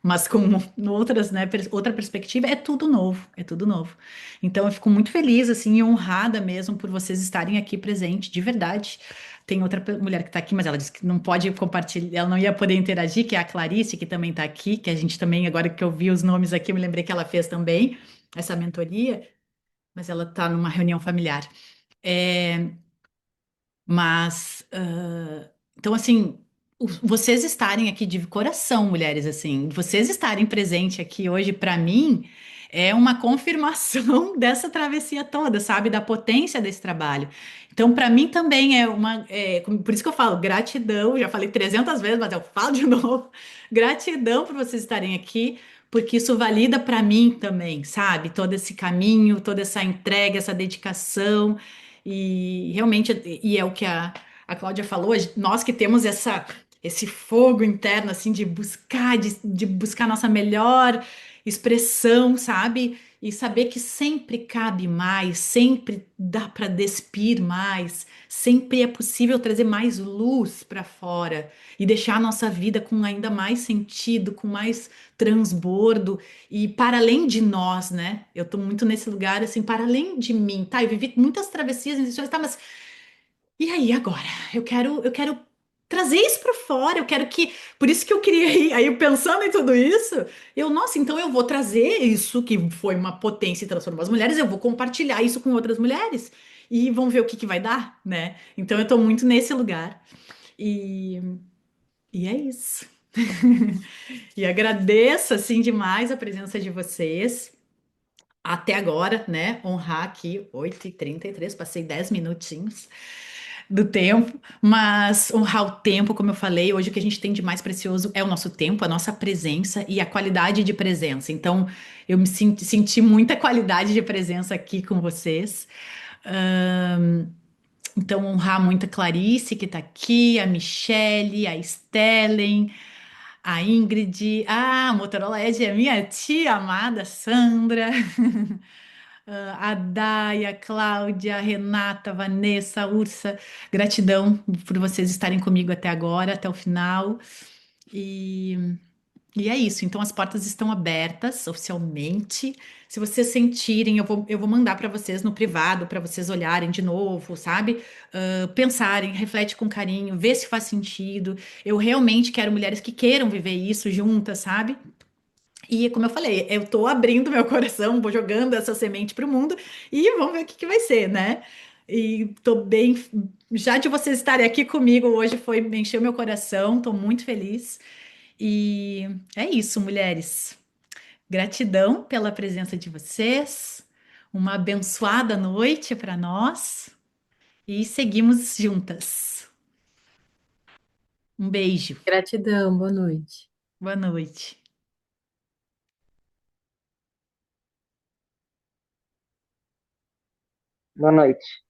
mas com outras, né, outra perspectiva, é tudo novo, é tudo novo. Então eu fico muito feliz, assim, e honrada mesmo por vocês estarem aqui presente, de verdade. Tem outra mulher que está aqui, mas ela disse que não pode compartilhar, ela não ia poder interagir, que é a Clarice, que também está aqui, que a gente também, agora que eu vi os nomes aqui, eu me lembrei que ela fez também essa mentoria, mas ela está numa reunião familiar. É, mas, então, assim, vocês estarem aqui de coração, mulheres, assim, vocês estarem presente aqui hoje, para mim, é uma confirmação dessa travessia toda, sabe? Da potência desse trabalho. Então, para mim também por isso que eu falo gratidão, já falei 300 vezes, mas eu falo de novo, gratidão por vocês estarem aqui, porque isso valida para mim também, sabe? Todo esse caminho, toda essa entrega, essa dedicação. E realmente, e é o que a Cláudia falou, nós que temos esse fogo interno, assim, de buscar nossa melhor expressão, sabe? E saber que sempre cabe mais, sempre dá para despir mais, sempre é possível trazer mais luz para fora e deixar a nossa vida com ainda mais sentido, com mais transbordo e para além de nós, né? Eu tô muito nesse lugar, assim, para além de mim, tá? Eu vivi muitas travessias, iniciações, tá? Mas e aí agora? Eu quero trazer isso para fora. Eu quero que, por isso que eu queria ir. Aí pensando em tudo isso, nossa, então eu vou trazer isso que foi uma potência e transformou as mulheres. Eu vou compartilhar isso com outras mulheres e vamos ver o que que vai dar, né? Então eu tô muito nesse lugar e, e é isso. E agradeço assim demais a presença de vocês. Até agora, né? Honrar aqui 8h33, passei 10 minutinhos do tempo, mas honrar o tempo, como eu falei, hoje o que a gente tem de mais precioso é o nosso tempo, a nossa presença e a qualidade de presença. Então, eu me senti muita qualidade de presença aqui com vocês. Ahn, então, honrar muito a Clarice, que está aqui, a Michele, a Stellen, a Ingrid, a Motorola Edge, a minha tia amada Sandra. A Daia, a Cláudia, a Renata, a Vanessa, a Ursa, gratidão por vocês estarem comigo até agora, até o final. E, e é isso. Então, as portas estão abertas oficialmente. Se vocês sentirem, eu vou mandar para vocês no privado, para vocês olharem de novo, sabe? Pensarem, reflete com carinho, vê se faz sentido. Eu realmente quero mulheres que queiram viver isso juntas, sabe? E como eu falei, eu tô abrindo meu coração, vou jogando essa semente pro mundo e vamos ver o que que vai ser, né? E tô bem, já de vocês estarem aqui comigo hoje foi encheu meu coração, tô muito feliz. E é isso, mulheres. Gratidão pela presença de vocês. Uma abençoada noite para nós e seguimos juntas. Um beijo. Gratidão, boa noite. Boa noite. Boa noite.